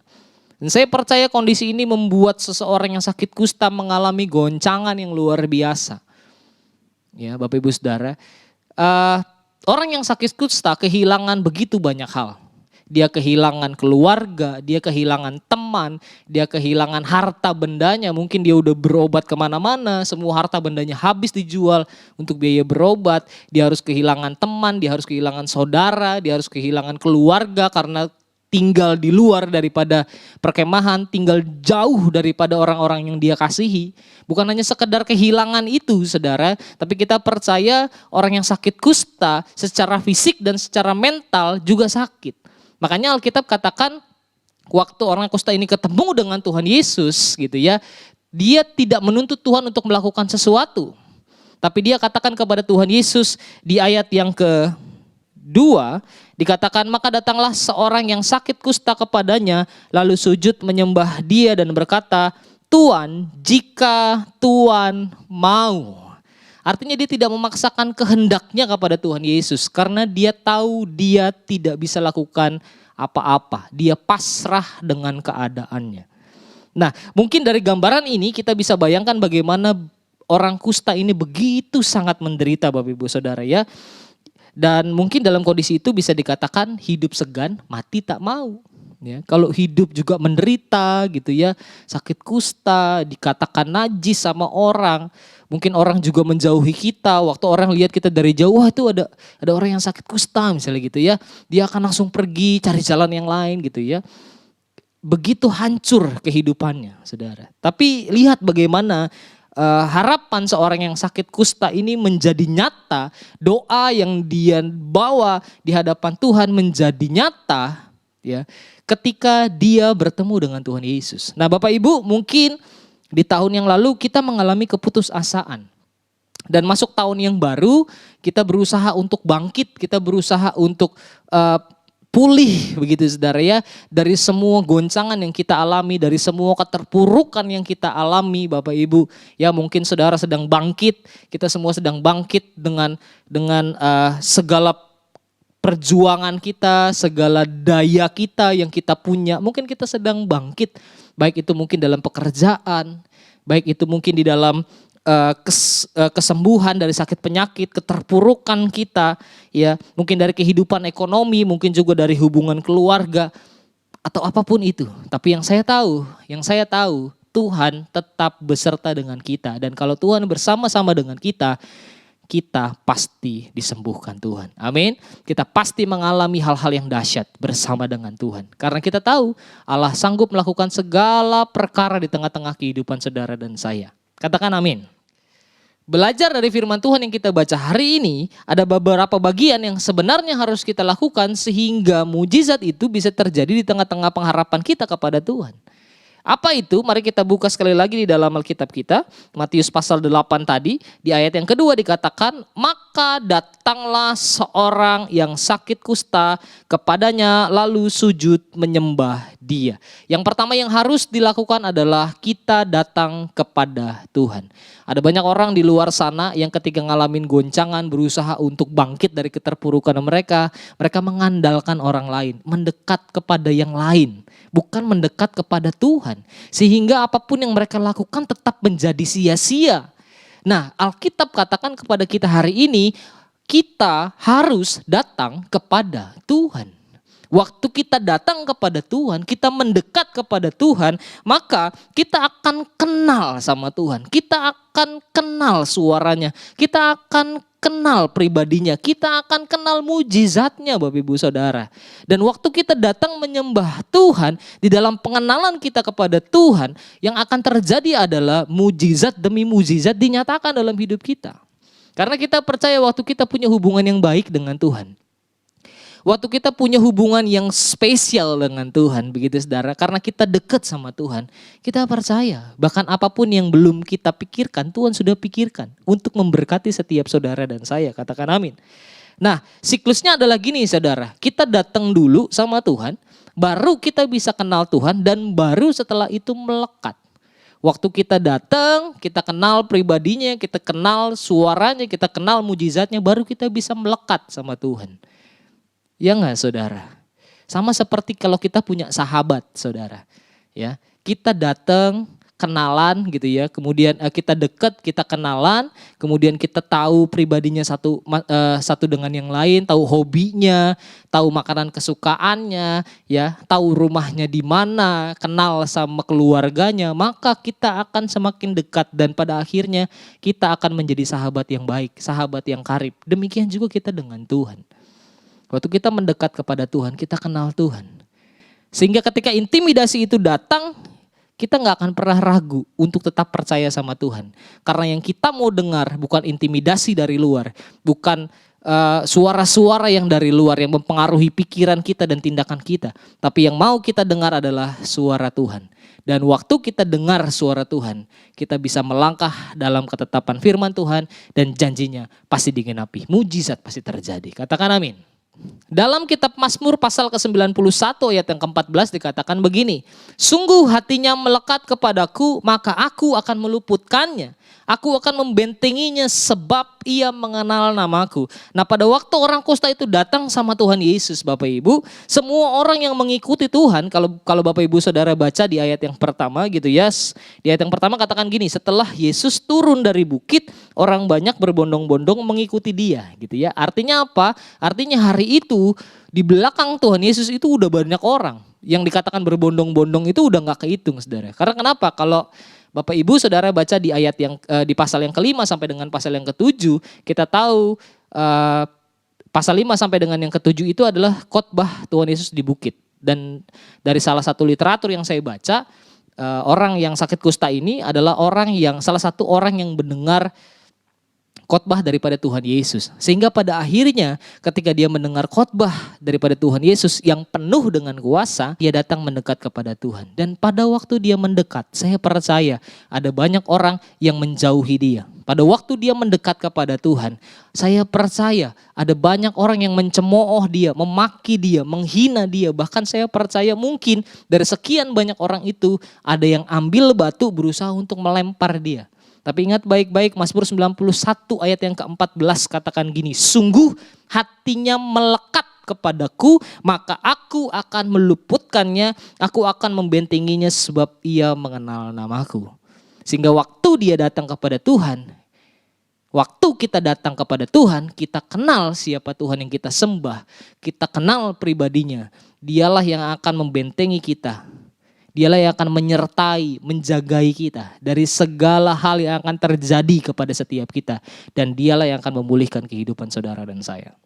Dan saya percaya kondisi ini membuat seseorang yang sakit kusta mengalami goncangan yang luar biasa. Ya, Bapak Ibu Saudara, orang yang sakit kusta kehilangan begitu banyak hal. dia kehilangan keluarga, dia kehilangan teman, dia kehilangan harta bendanya. Mungkin dia udah berobat kemana-mana, semua harta bendanya habis dijual untuk biaya berobat. Dia harus kehilangan teman, dia harus kehilangan saudara, dia harus kehilangan keluarga karena tinggal di luar daripada perkemahan, tinggal jauh daripada orang-orang yang dia kasihi. Bukan hanya sekedar kehilangan itu saudara, tapi kita percaya orang yang sakit kusta secara fisik dan secara mental juga sakit. Makanya Alkitab katakan waktu orang kusta ini ketemu dengan Tuhan Yesus gitu ya, dia tidak menuntut Tuhan untuk melakukan sesuatu. Tapi dia katakan kepada Tuhan Yesus di ayat yang kedua, dikatakan maka datanglah seorang yang sakit kusta kepadanya, lalu sujud menyembah dia dan berkata, Tuan, jika Tuan mau. Artinya dia tidak memaksakan kehendaknya kepada Tuhan Yesus karena dia tahu dia tidak bisa lakukan apa-apa. Dia pasrah dengan keadaannya. Nah, mungkin dari gambaran ini kita bisa bayangkan bagaimana orang kusta ini begitu sangat menderita Bapak Ibu Saudara ya. Dan mungkin dalam kondisi itu bisa dikatakan hidup segan, mati tak mau. Ya, kalau hidup juga menderita gitu ya, sakit kusta, dikatakan najis sama orang, mungkin orang juga menjauhi kita. Waktu orang lihat kita dari jauh, wah itu ada orang yang sakit kusta misalnya gitu ya, dia akan langsung pergi cari jalan yang lain gitu ya. Begitu hancur kehidupannya, saudara. Tapi lihat bagaimana harapan seorang yang sakit kusta ini menjadi nyata, doa yang dia bawa di hadapan Tuhan menjadi nyata. Ya, ketika dia bertemu dengan Tuhan Yesus. Nah Bapak Ibu, mungkin di tahun yang lalu kita mengalami keputusasaan. Dan masuk tahun yang baru kita berusaha untuk bangkit, kita berusaha untuk pulih begitu saudara ya. Dari semua goncangan yang kita alami, dari semua keterpurukan yang kita alami Bapak Ibu. Ya mungkin saudara sedang bangkit, kita semua sedang bangkit dengan segala perjuangan kita, segala daya kita yang kita punya, mungkin kita sedang bangkit. Baik itu mungkin dalam pekerjaan, baik itu mungkin di dalam kesembuhan dari sakit penyakit, keterpurukan kita, ya mungkin dari kehidupan ekonomi, mungkin juga dari hubungan keluarga, atau apapun itu. Tapi yang saya tahu, Tuhan tetap beserta dengan kita. Dan kalau Tuhan bersama-sama dengan kita pasti disembuhkan Tuhan. Amin. Kita pasti mengalami hal-hal yang dahsyat bersama dengan Tuhan. Karena kita tahu Allah sanggup melakukan segala perkara di tengah-tengah kehidupan saudara dan saya. Katakan amin. Belajar dari firman Tuhan yang kita baca hari ini, ada beberapa bagian yang sebenarnya harus kita lakukan sehingga mujizat itu bisa terjadi di tengah-tengah pengharapan kita kepada Tuhan. Apa itu? Mari kita buka sekali lagi di dalam Alkitab kita. Matius pasal 8 tadi. Di ayat yang kedua dikatakan, maka datanglah seorang yang sakit kusta kepadanya lalu sujud menyembah dia. Yang pertama yang harus dilakukan adalah kita datang kepada Tuhan. Ada banyak orang di luar sana yang ketika ngalamin goncangan berusaha untuk bangkit dari keterpurukan mereka mengandalkan orang lain, mendekat kepada yang lain, bukan mendekat kepada Tuhan. Sehingga apapun yang mereka lakukan tetap menjadi sia-sia. Nah, Alkitab katakan kepada kita hari ini, kita harus datang kepada Tuhan. Waktu kita datang kepada Tuhan, kita mendekat kepada Tuhan, maka kita akan kenal sama Tuhan. Kita akan kenal suaranya, kita akan kenal pribadinya, kita akan kenal mujizatnya Bapak Ibu Saudara. Dan waktu kita datang menyembah Tuhan, di dalam pengenalan kita kepada Tuhan, yang akan terjadi adalah mujizat demi mujizat dinyatakan dalam hidup kita. Karena kita percaya waktu kita punya hubungan yang baik dengan Tuhan. Waktu kita punya hubungan yang spesial dengan Tuhan, begitu saudara, karena kita dekat sama Tuhan, kita percaya bahkan apapun yang belum kita pikirkan, Tuhan sudah pikirkan untuk memberkati setiap saudara dan saya, katakan amin. Nah, siklusnya adalah gini saudara, kita datang dulu sama Tuhan, baru kita bisa kenal Tuhan dan baru setelah itu melekat. Waktu kita datang, kita kenal pribadinya, kita kenal suaranya, kita kenal mujizatnya, baru kita bisa melekat sama Tuhan. Ya enggak saudara? Sama seperti kalau kita punya sahabat saudara. Ya, kita datang kenalan gitu ya, kemudian kita dekat, kita kenalan, kemudian kita tahu pribadinya satu dengan yang lain, tahu hobinya, tahu makanan kesukaannya, ya, tahu rumahnya di mana, kenal sama keluarganya, maka kita akan semakin dekat dan pada akhirnya kita akan menjadi sahabat yang baik, sahabat yang karib. Demikian juga kita dengan Tuhan. Waktu kita mendekat kepada Tuhan, kita kenal Tuhan. Sehingga ketika intimidasi itu datang, kita nggak akan pernah ragu untuk tetap percaya sama Tuhan. Karena yang kita mau dengar bukan intimidasi dari luar, bukan suara-suara yang dari luar yang mempengaruhi pikiran kita dan tindakan kita. Tapi yang mau kita dengar adalah suara Tuhan. Dan waktu kita dengar suara Tuhan, kita bisa melangkah dalam ketetapan firman Tuhan dan janjinya pasti digenapi. Mujizat pasti terjadi. Katakan amin. Dalam kitab Mazmur pasal ke-91 ayat yang ke-14 dikatakan begini. Sungguh hatinya melekat kepadaku, maka aku akan meluputkannya. Aku akan membentenginya sebab ia mengenal namaku. Nah, pada waktu orang kusta itu datang sama Tuhan Yesus, Bapak Ibu, semua orang yang mengikuti Tuhan, kalau Bapak Ibu Saudara baca di ayat yang pertama gitu ya. Di ayat yang pertama katakan gini, setelah Yesus turun dari bukit, orang banyak berbondong-bondong mengikuti dia gitu ya. Artinya apa? Artinya hari itu di belakang Tuhan Yesus itu udah banyak orang. Yang dikatakan berbondong-bondong itu udah gak kehitung, Saudara. Karena kenapa? Kalau Bapak Ibu Saudara baca di ayat yang di pasal yang ke-5 sampai dengan pasal yang ke-7, kita tahu pasal 5 sampai dengan yang ke-7 itu adalah khotbah Tuhan Yesus di bukit. Dan dari salah satu literatur yang saya baca, orang yang sakit kusta ini adalah salah satu orang yang mendengar khotbah daripada Tuhan Yesus. Sehingga pada akhirnya ketika dia mendengar khotbah daripada Tuhan Yesus yang penuh dengan kuasa, dia datang mendekat kepada Tuhan. Dan pada waktu dia mendekat, saya percaya ada banyak orang yang menjauhi dia. Pada waktu dia mendekat kepada Tuhan, saya percaya ada banyak orang yang mencemooh dia, memaki dia, menghina dia. Bahkan saya percaya mungkin dari sekian banyak orang itu ada yang ambil batu berusaha untuk melempar dia. Tapi ingat baik-baik Mazmur 91 ayat yang ke-14 katakan gini. Sungguh hatinya melekat kepadaku, maka aku akan meluputkannya, aku akan membentenginya sebab ia mengenal namaku. Sehingga waktu dia datang kepada Tuhan, waktu kita datang kepada Tuhan, kita kenal siapa Tuhan yang kita sembah, kita kenal pribadinya. Dialah yang akan membentengi kita. Dialah yang akan menyertai, menjagai kita dari segala hal yang akan terjadi kepada setiap kita. Dan dialah yang akan memulihkan kehidupan saudara dan saya.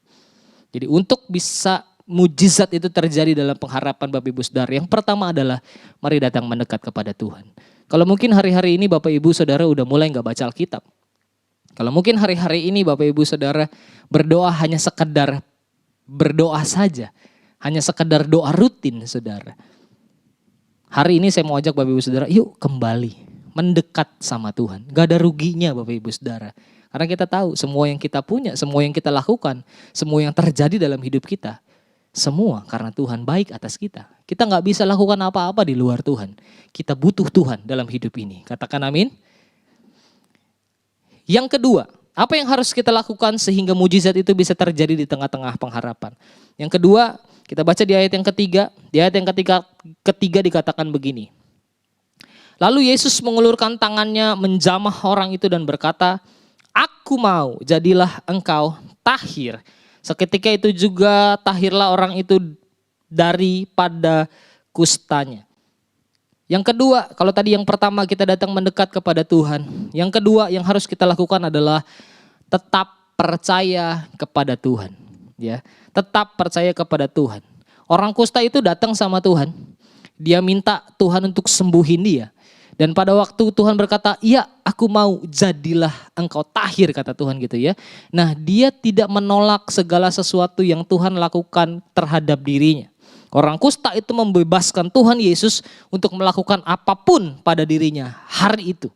Jadi untuk bisa mujizat itu terjadi dalam pengharapan Bapak Ibu Saudara, yang pertama adalah mari datang mendekat kepada Tuhan. Kalau mungkin hari-hari ini Bapak Ibu Saudara udah mulai gak baca Alkitab. Kalau mungkin hari-hari ini Bapak Ibu Saudara berdoa hanya sekedar berdoa saja. Hanya sekedar doa rutin Saudara. Hari ini saya mau ajak Bapak Ibu Saudara, yuk kembali mendekat sama Tuhan. Gak ada ruginya Bapak Ibu Saudara. Karena kita tahu semua yang kita punya, semua yang kita lakukan, semua yang terjadi dalam hidup kita, semua karena Tuhan baik atas kita. Kita gak bisa lakukan apa-apa di luar Tuhan. Kita butuh Tuhan dalam hidup ini. Katakan amin. Yang kedua, apa yang harus kita lakukan sehingga mujizat itu bisa terjadi di tengah-tengah pengharapan? Yang kedua, kita baca di ayat yang ketiga. Di ayat yang ketiga dikatakan begini. Lalu Yesus mengulurkan tangannya menjamah orang itu dan berkata, aku mau, jadilah engkau tahir. Seketika itu juga tahirlah orang itu daripada kustanya. Yang kedua, kalau tadi yang pertama kita datang mendekat kepada Tuhan. Yang kedua yang harus kita lakukan adalah tetap percaya kepada Tuhan. Ya, tetap percaya kepada Tuhan. Orang kusta itu datang sama Tuhan. Dia minta Tuhan untuk sembuhin dia. Dan pada waktu Tuhan berkata, iya aku mau, jadilah engkau tahir, kata Tuhan gitu ya. Nah, dia tidak menolak segala sesuatu yang Tuhan lakukan terhadap dirinya. Orang kusta itu membebaskan Tuhan Yesus untuk melakukan apapun pada dirinya hari itu.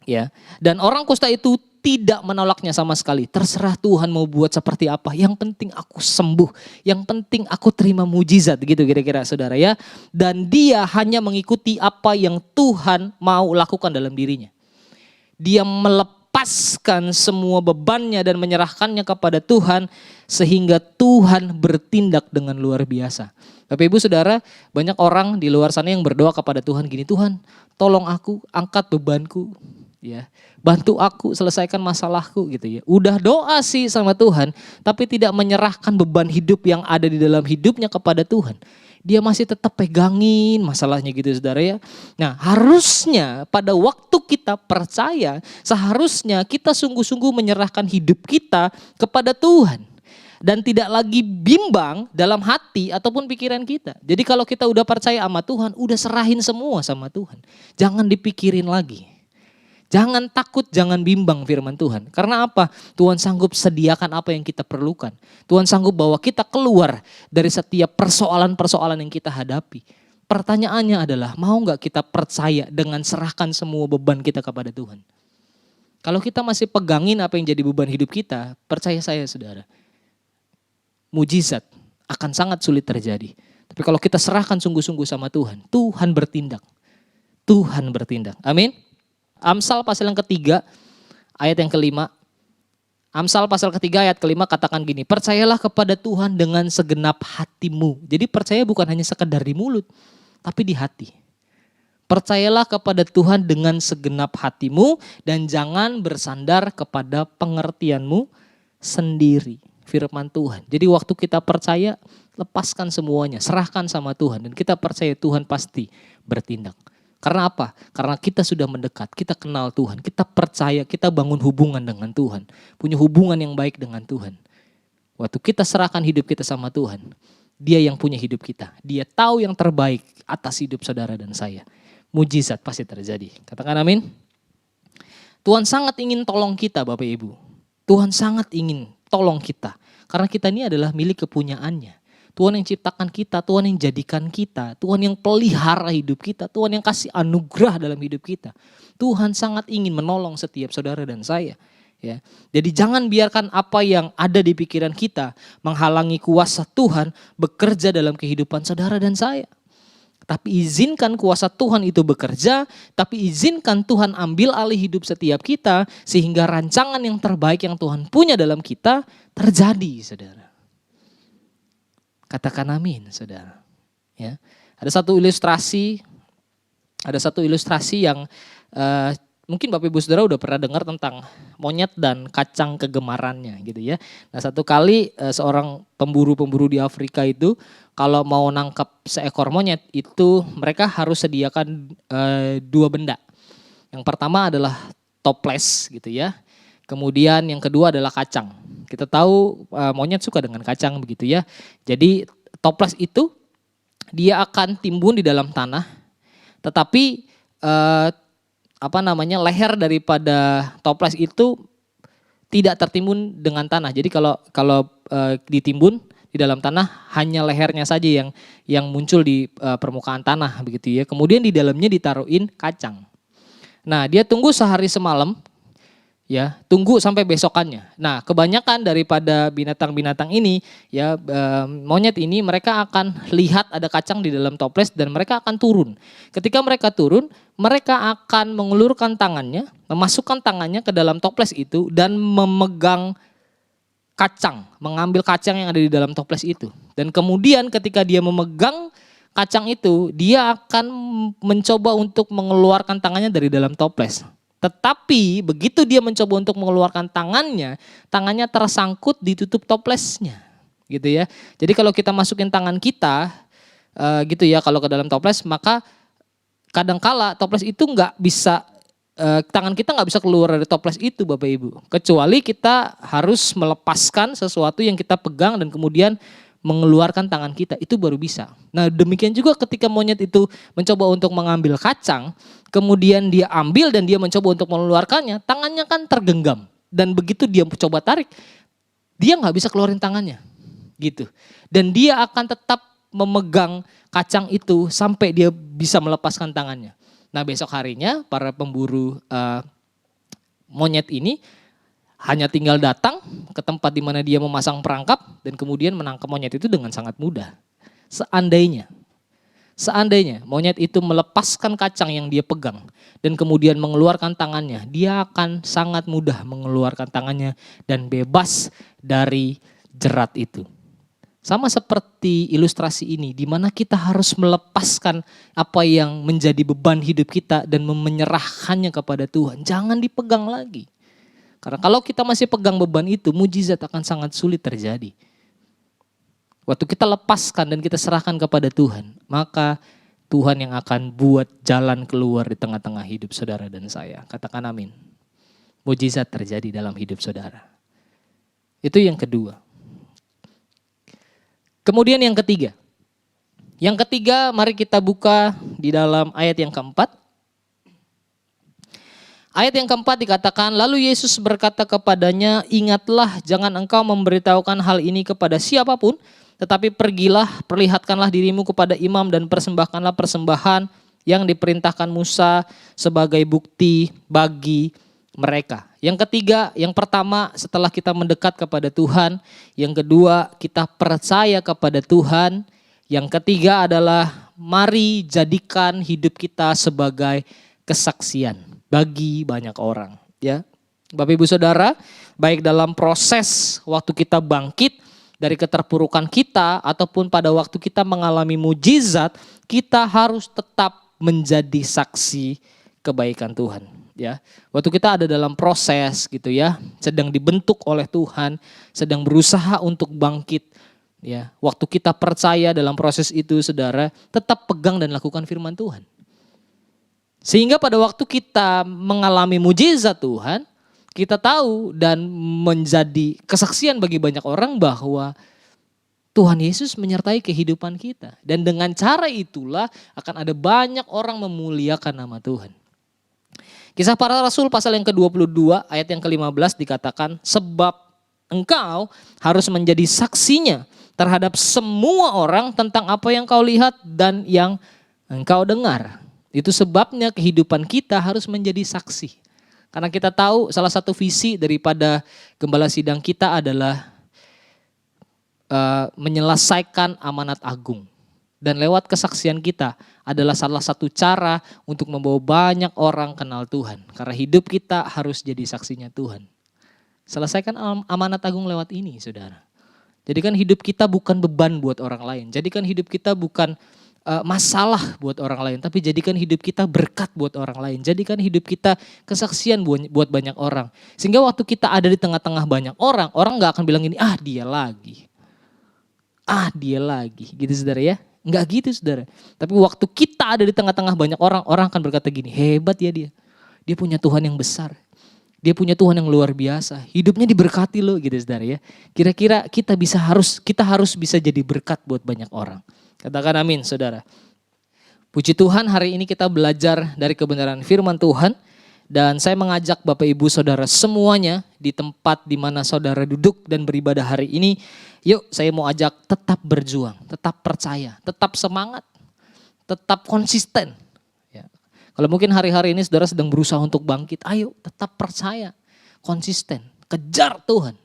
Ya, dan orang kusta itu tidak menolaknya sama sekali. Terserah Tuhan mau buat seperti apa. Yang penting aku sembuh. Yang penting aku terima mujizat gitu kira-kira saudara ya. Dan dia hanya mengikuti apa yang Tuhan mau lakukan dalam dirinya. Dia melepaskan semua bebannya dan menyerahkannya kepada Tuhan, sehingga Tuhan bertindak dengan luar biasa. Bapak Ibu Saudara, banyak orang di luar sana yang berdoa kepada Tuhan gini, Tuhan tolong aku, angkat bebanku, ya, bantu aku selesaikan masalahku gitu ya. Udah doa sih sama Tuhan, tapi tidak menyerahkan beban hidup yang ada di dalam hidupnya kepada Tuhan. Dia masih tetap pegangin masalahnya gitu saudara ya. Nah harusnya pada waktu kita percaya, seharusnya kita sungguh-sungguh menyerahkan hidup kita kepada Tuhan. Dan tidak lagi bimbang dalam hati ataupun pikiran kita. Jadi kalau kita udah percaya sama Tuhan, udah serahin semua sama Tuhan. Jangan dipikirin lagi. Jangan takut, jangan bimbang firman Tuhan. Karena apa? Tuhan sanggup sediakan apa yang kita perlukan. Tuhan sanggup bawa kita keluar dari setiap persoalan-persoalan yang kita hadapi. Pertanyaannya adalah, mau gak kita percaya dengan serahkan semua beban kita kepada Tuhan? Kalau kita masih pegangin apa yang jadi beban hidup kita, percaya saya saudara, mujizat akan sangat sulit terjadi. Tapi kalau kita serahkan sungguh-sungguh sama Tuhan, Tuhan bertindak. Tuhan bertindak. Amin. Amsal pasal yang ketiga, ayat yang kelima. Amsal pasal ketiga ayat kelima katakan gini, percayalah kepada Tuhan dengan segenap hatimu. Jadi percaya bukan hanya sekedar di mulut, tapi di hati. Percayalah kepada Tuhan dengan segenap hatimu dan jangan bersandar kepada pengertianmu sendiri. Firman Tuhan. Jadi waktu kita percaya, lepaskan semuanya, serahkan sama Tuhan. Dan kita percaya Tuhan pasti bertindak. Karena apa? Karena kita sudah mendekat, kita kenal Tuhan, kita percaya, kita bangun hubungan dengan Tuhan. Punya hubungan yang baik dengan Tuhan. Waktu kita serahkan hidup kita sama Tuhan, Dia yang punya hidup kita. Dia tahu yang terbaik atas hidup saudara dan saya. Mujizat pasti terjadi. Katakan amin. Tuhan sangat ingin tolong kita Bapak Ibu. Tuhan sangat ingin tolong kita. Karena kita ini adalah milik kepunyaannya. Tuhan yang ciptakan kita, Tuhan yang jadikan kita, Tuhan yang pelihara hidup kita, Tuhan yang kasih anugerah dalam hidup kita. Tuhan sangat ingin menolong setiap saudara dan saya. Ya, jadi jangan biarkan apa yang ada di pikiran kita menghalangi kuasa Tuhan bekerja dalam kehidupan saudara dan saya. Tapi izinkan kuasa Tuhan itu bekerja, tapi izinkan Tuhan ambil alih hidup setiap kita sehingga rancangan yang terbaik yang Tuhan punya dalam kita terjadi, saudara. Katakan amin, saudara. Ya, ada satu ilustrasi yang mungkin Bapak Ibu Saudara udah pernah dengar tentang monyet dan kacang kegemarannya gitu ya. Nah satu kali seorang pemburu-pemburu di Afrika itu kalau mau nangkap seekor monyet itu mereka harus sediakan dua benda. Yang pertama adalah toples gitu ya. Kemudian yang kedua adalah kacang. Kita tahu monyet suka dengan kacang begitu ya. Jadi toples itu dia akan timbun di dalam tanah. Tetapi leher daripada toples itu tidak tertimbun dengan tanah. Jadi kalau ditimbun di dalam tanah hanya lehernya saja yang muncul di permukaan tanah begitu ya. Kemudian di dalamnya ditaruhin kacang. Nah, dia tunggu sehari semalam ya, tunggu sampai besokannya. Nah, kebanyakan daripada binatang-binatang ini ya monyet ini mereka akan lihat ada kacang di dalam toples dan mereka akan turun. Ketika mereka turun, mereka akan mengulurkan tangannya, memasukkan tangannya ke dalam toples itu dan memegang kacang, mengambil kacang yang ada di dalam toples itu. Dan kemudian ketika dia memegang kacang itu, dia akan mencoba untuk mengeluarkan tangannya dari dalam toples. Tetapi begitu dia mencoba untuk mengeluarkan tangannya tersangkut di tutup toplesnya, gitu ya. Jadi kalau kita masukin tangan kita, gitu ya, kalau ke dalam toples, maka kadangkala toples itu nggak bisa, tangan kita nggak bisa keluar dari toples itu, Bapak Ibu. Kecuali kita harus melepaskan sesuatu yang kita pegang dan kemudian mengeluarkan tangan kita, itu baru bisa. Nah demikian juga ketika monyet itu mencoba untuk mengambil kacang, kemudian dia ambil dan dia mencoba untuk mengeluarkannya, tangannya kan tergenggam. Dan begitu dia coba tarik, dia nggak bisa keluarin tangannya, gitu. Dan dia akan tetap memegang kacang itu sampai dia bisa melepaskan tangannya. Nah besok harinya para pemburu monyet ini hanya tinggal datang ke tempat di mana dia memasang perangkap dan kemudian menangkap monyet itu dengan sangat mudah. Seandainya monyet itu melepaskan kacang yang dia pegang dan kemudian mengeluarkan tangannya, dia akan sangat mudah mengeluarkan tangannya dan bebas dari jerat itu. Sama seperti ilustrasi ini, di mana kita harus melepaskan apa yang menjadi beban hidup kita dan menyerahkannya kepada Tuhan. Jangan dipegang lagi. Karena kalau kita masih pegang beban itu, mujizat akan sangat sulit terjadi. Waktu kita lepaskan dan kita serahkan kepada Tuhan, maka Tuhan yang akan buat jalan keluar di tengah-tengah hidup saudara dan saya. Katakan amin. Mujizat terjadi dalam hidup saudara. Itu yang kedua. Kemudian yang ketiga. Yang ketiga, mari kita buka di dalam ayat yang keempat. Ayat yang keempat dikatakan, lalu Yesus berkata kepadanya, ingatlah jangan engkau memberitahukan hal ini kepada siapapun, tetapi pergilah, perlihatkanlah dirimu kepada imam dan persembahkanlah persembahan yang diperintahkan Musa sebagai bukti bagi mereka. Yang ketiga, yang pertama setelah kita mendekat kepada Tuhan. Yang kedua, kita percaya kepada Tuhan. Yang ketiga adalah mari jadikan hidup kita sebagai kesaksian bagi banyak orang. Ya, Bapak Ibu Saudara, baik dalam proses waktu kita bangkit dari keterpurukan kita ataupun pada waktu kita mengalami mujizat, kita harus tetap menjadi saksi kebaikan Tuhan. Ya, waktu kita ada dalam proses gitu ya, sedang dibentuk oleh Tuhan, sedang berusaha untuk bangkit. Ya, waktu kita percaya dalam proses itu, saudara, tetap pegang dan lakukan firman Tuhan. Sehingga pada waktu kita mengalami mujizat Tuhan, kita tahu dan menjadi kesaksian bagi banyak orang bahwa Tuhan Yesus menyertai kehidupan kita. Dan dengan cara itulah akan ada banyak orang memuliakan nama Tuhan. Kisah Para Rasul pasal yang ke-22 ayat yang ke-15 dikatakan, sebab engkau harus menjadi saksinya terhadap semua orang tentang apa yang kau lihat dan yang engkau dengar. Itu sebabnya kehidupan kita harus menjadi saksi. Karena kita tahu salah satu visi daripada gembala sidang kita adalah menyelesaikan amanat agung. Dan lewat kesaksian kita adalah salah satu cara untuk membawa banyak orang kenal Tuhan. Karena hidup kita harus jadi saksinya Tuhan. Selesaikan amanat agung lewat ini, saudara. Jadikan hidup kita bukan beban buat orang lain. Jadikan hidup kita bukan masalah buat orang lain, tapi jadikan hidup kita berkat buat orang lain. Jadikan hidup kita kesaksian buat banyak orang. Sehingga waktu kita ada di tengah-tengah banyak orang, orang gak akan bilang ini, dia lagi. Dia lagi, gitu saudara ya. Enggak gitu saudara. Tapi waktu kita ada di tengah-tengah banyak orang, orang akan berkata gini, hebat ya dia. Dia punya Tuhan yang besar. Dia punya Tuhan yang luar biasa. Hidupnya diberkati loh gitu saudara ya. Kira-kira kita harus bisa jadi berkat buat banyak orang. Katakan amin saudara. Puji Tuhan, hari ini kita belajar dari kebenaran firman Tuhan. Dan saya mengajak Bapak Ibu Saudara semuanya di tempat di mana saudara duduk dan beribadah hari ini. Yuk saya mau ajak tetap berjuang, tetap percaya, tetap semangat, tetap konsisten. Ya. Kalau mungkin hari-hari ini saudara sedang berusaha untuk bangkit, ayo tetap percaya, konsisten, kejar Tuhan.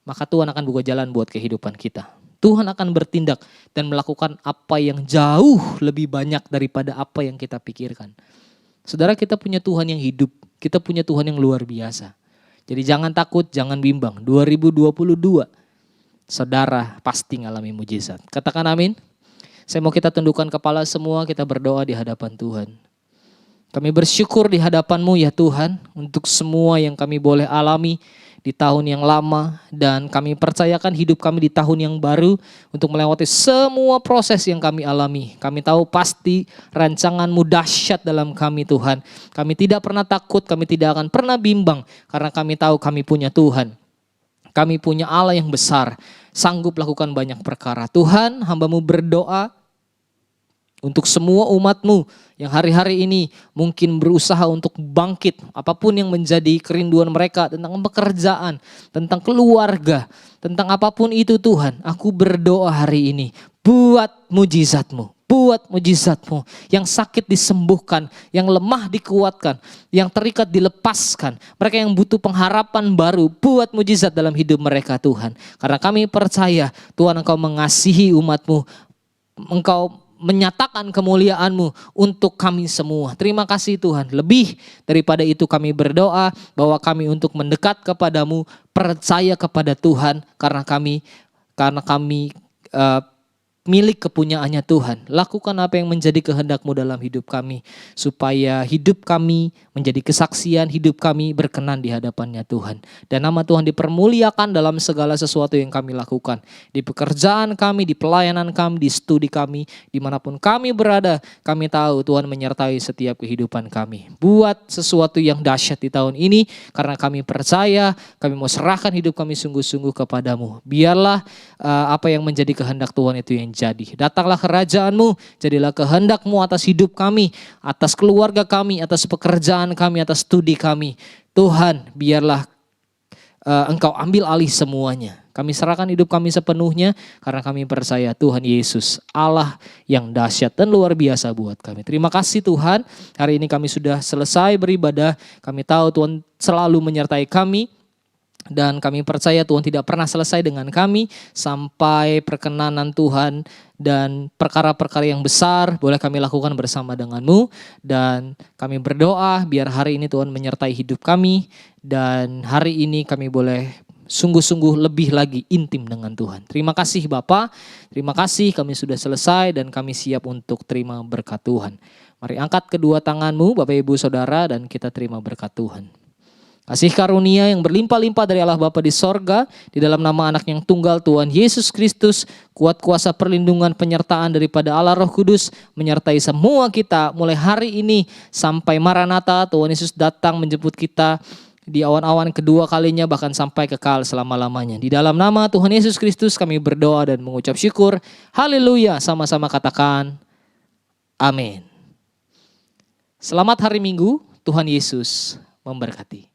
Maka Tuhan akan buka jalan buat kehidupan kita. Tuhan akan bertindak dan melakukan apa yang jauh lebih banyak daripada apa yang kita pikirkan. Saudara, kita punya Tuhan yang hidup, kita punya Tuhan yang luar biasa. Jadi jangan takut, jangan bimbang. 2022, saudara pasti ngalami mujizat. Katakan amin. Saya mau kita tundukkan kepala semua, kita berdoa di hadapan Tuhan. Kami bersyukur di hadapan-Mu ya Tuhan, untuk semua yang kami boleh alami di tahun yang lama, dan kami percayakan hidup kami di tahun yang baru untuk melewati semua proses yang kami alami. Kami tahu pasti rancangan-Mu dahsyat dalam kami Tuhan. Kami tidak pernah takut, kami tidak akan pernah bimbang karena kami tahu kami punya Tuhan. Kami punya Allah yang besar, sanggup lakukan banyak perkara. Tuhan, hamba-Mu berdoa untuk semua umat-Mu yang hari-hari ini mungkin berusaha untuk bangkit. Apapun yang menjadi kerinduan mereka tentang pekerjaan, tentang keluarga, tentang apapun itu Tuhan. Aku berdoa hari ini, buat mujizat-Mu. Buat mujizat-Mu. Yang sakit disembuhkan, yang lemah dikuatkan, yang terikat dilepaskan. Mereka yang butuh pengharapan baru, buat mujizat dalam hidup mereka Tuhan. Karena kami percaya Tuhan Engkau mengasihi umat-Mu. Engkau menyatakan kemuliaan-Mu untuk kami semua. Terima kasih Tuhan. Lebih daripada itu kami berdoa bahwa kami untuk mendekat kepadamu, percaya kepada Tuhan karena kami milik kepunyaannya Tuhan. Lakukan apa yang menjadi kehendak-Mu dalam hidup kami, supaya hidup kami menjadi kesaksian, hidup kami berkenan di hadapan-Nya Tuhan. Dan nama Tuhan dipermuliakan dalam segala sesuatu yang kami lakukan. Di pekerjaan kami, di pelayanan kami, di studi kami, dimanapun kami berada, kami tahu Tuhan menyertai setiap kehidupan kami. Buat sesuatu yang dahsyat di tahun ini, karena kami percaya, kami mau serahkan hidup kami sungguh-sungguh kepadamu. Biarlah apa yang menjadi kehendak Tuhan itu yang jadi. Datanglah kerajaan-Mu, jadilah kehendak-Mu atas hidup kami, atas keluarga kami, atas pekerjaan kami, atas studi kami. Tuhan, biarlah Engkau ambil alih semuanya. Kami serahkan hidup kami sepenuhnya karena kami percaya Tuhan Yesus, Allah yang dahsyat dan luar biasa buat kami. Terima kasih Tuhan, hari ini kami sudah selesai beribadah. Kami tahu Tuhan selalu menyertai kami. Dan kami percaya Tuhan tidak pernah selesai dengan kami sampai perkenanan Tuhan dan perkara-perkara yang besar boleh kami lakukan bersama dengan-Mu. Dan kami berdoa biar hari ini Tuhan menyertai hidup kami dan hari ini kami boleh sungguh-sungguh lebih lagi intim dengan Tuhan. Terima kasih Bapa, terima kasih kami sudah selesai dan kami siap untuk terima berkat Tuhan. Mari angkat kedua tangan-Mu Bapak Ibu Saudara dan kita terima berkat Tuhan. Kasih karunia yang berlimpah-limpah dari Allah Bapa di sorga, di dalam nama anak yang tunggal Tuhan Yesus Kristus, kuat kuasa perlindungan penyertaan daripada Allah Roh Kudus, menyertai semua kita mulai hari ini sampai Maranatha, Tuhan Yesus datang menjemput kita di awan-awan kedua kalinya bahkan sampai kekal selama-lamanya. Di dalam nama Tuhan Yesus Kristus kami berdoa dan mengucap syukur. Haleluya, sama-sama katakan amin. Selamat hari Minggu, Tuhan Yesus memberkati.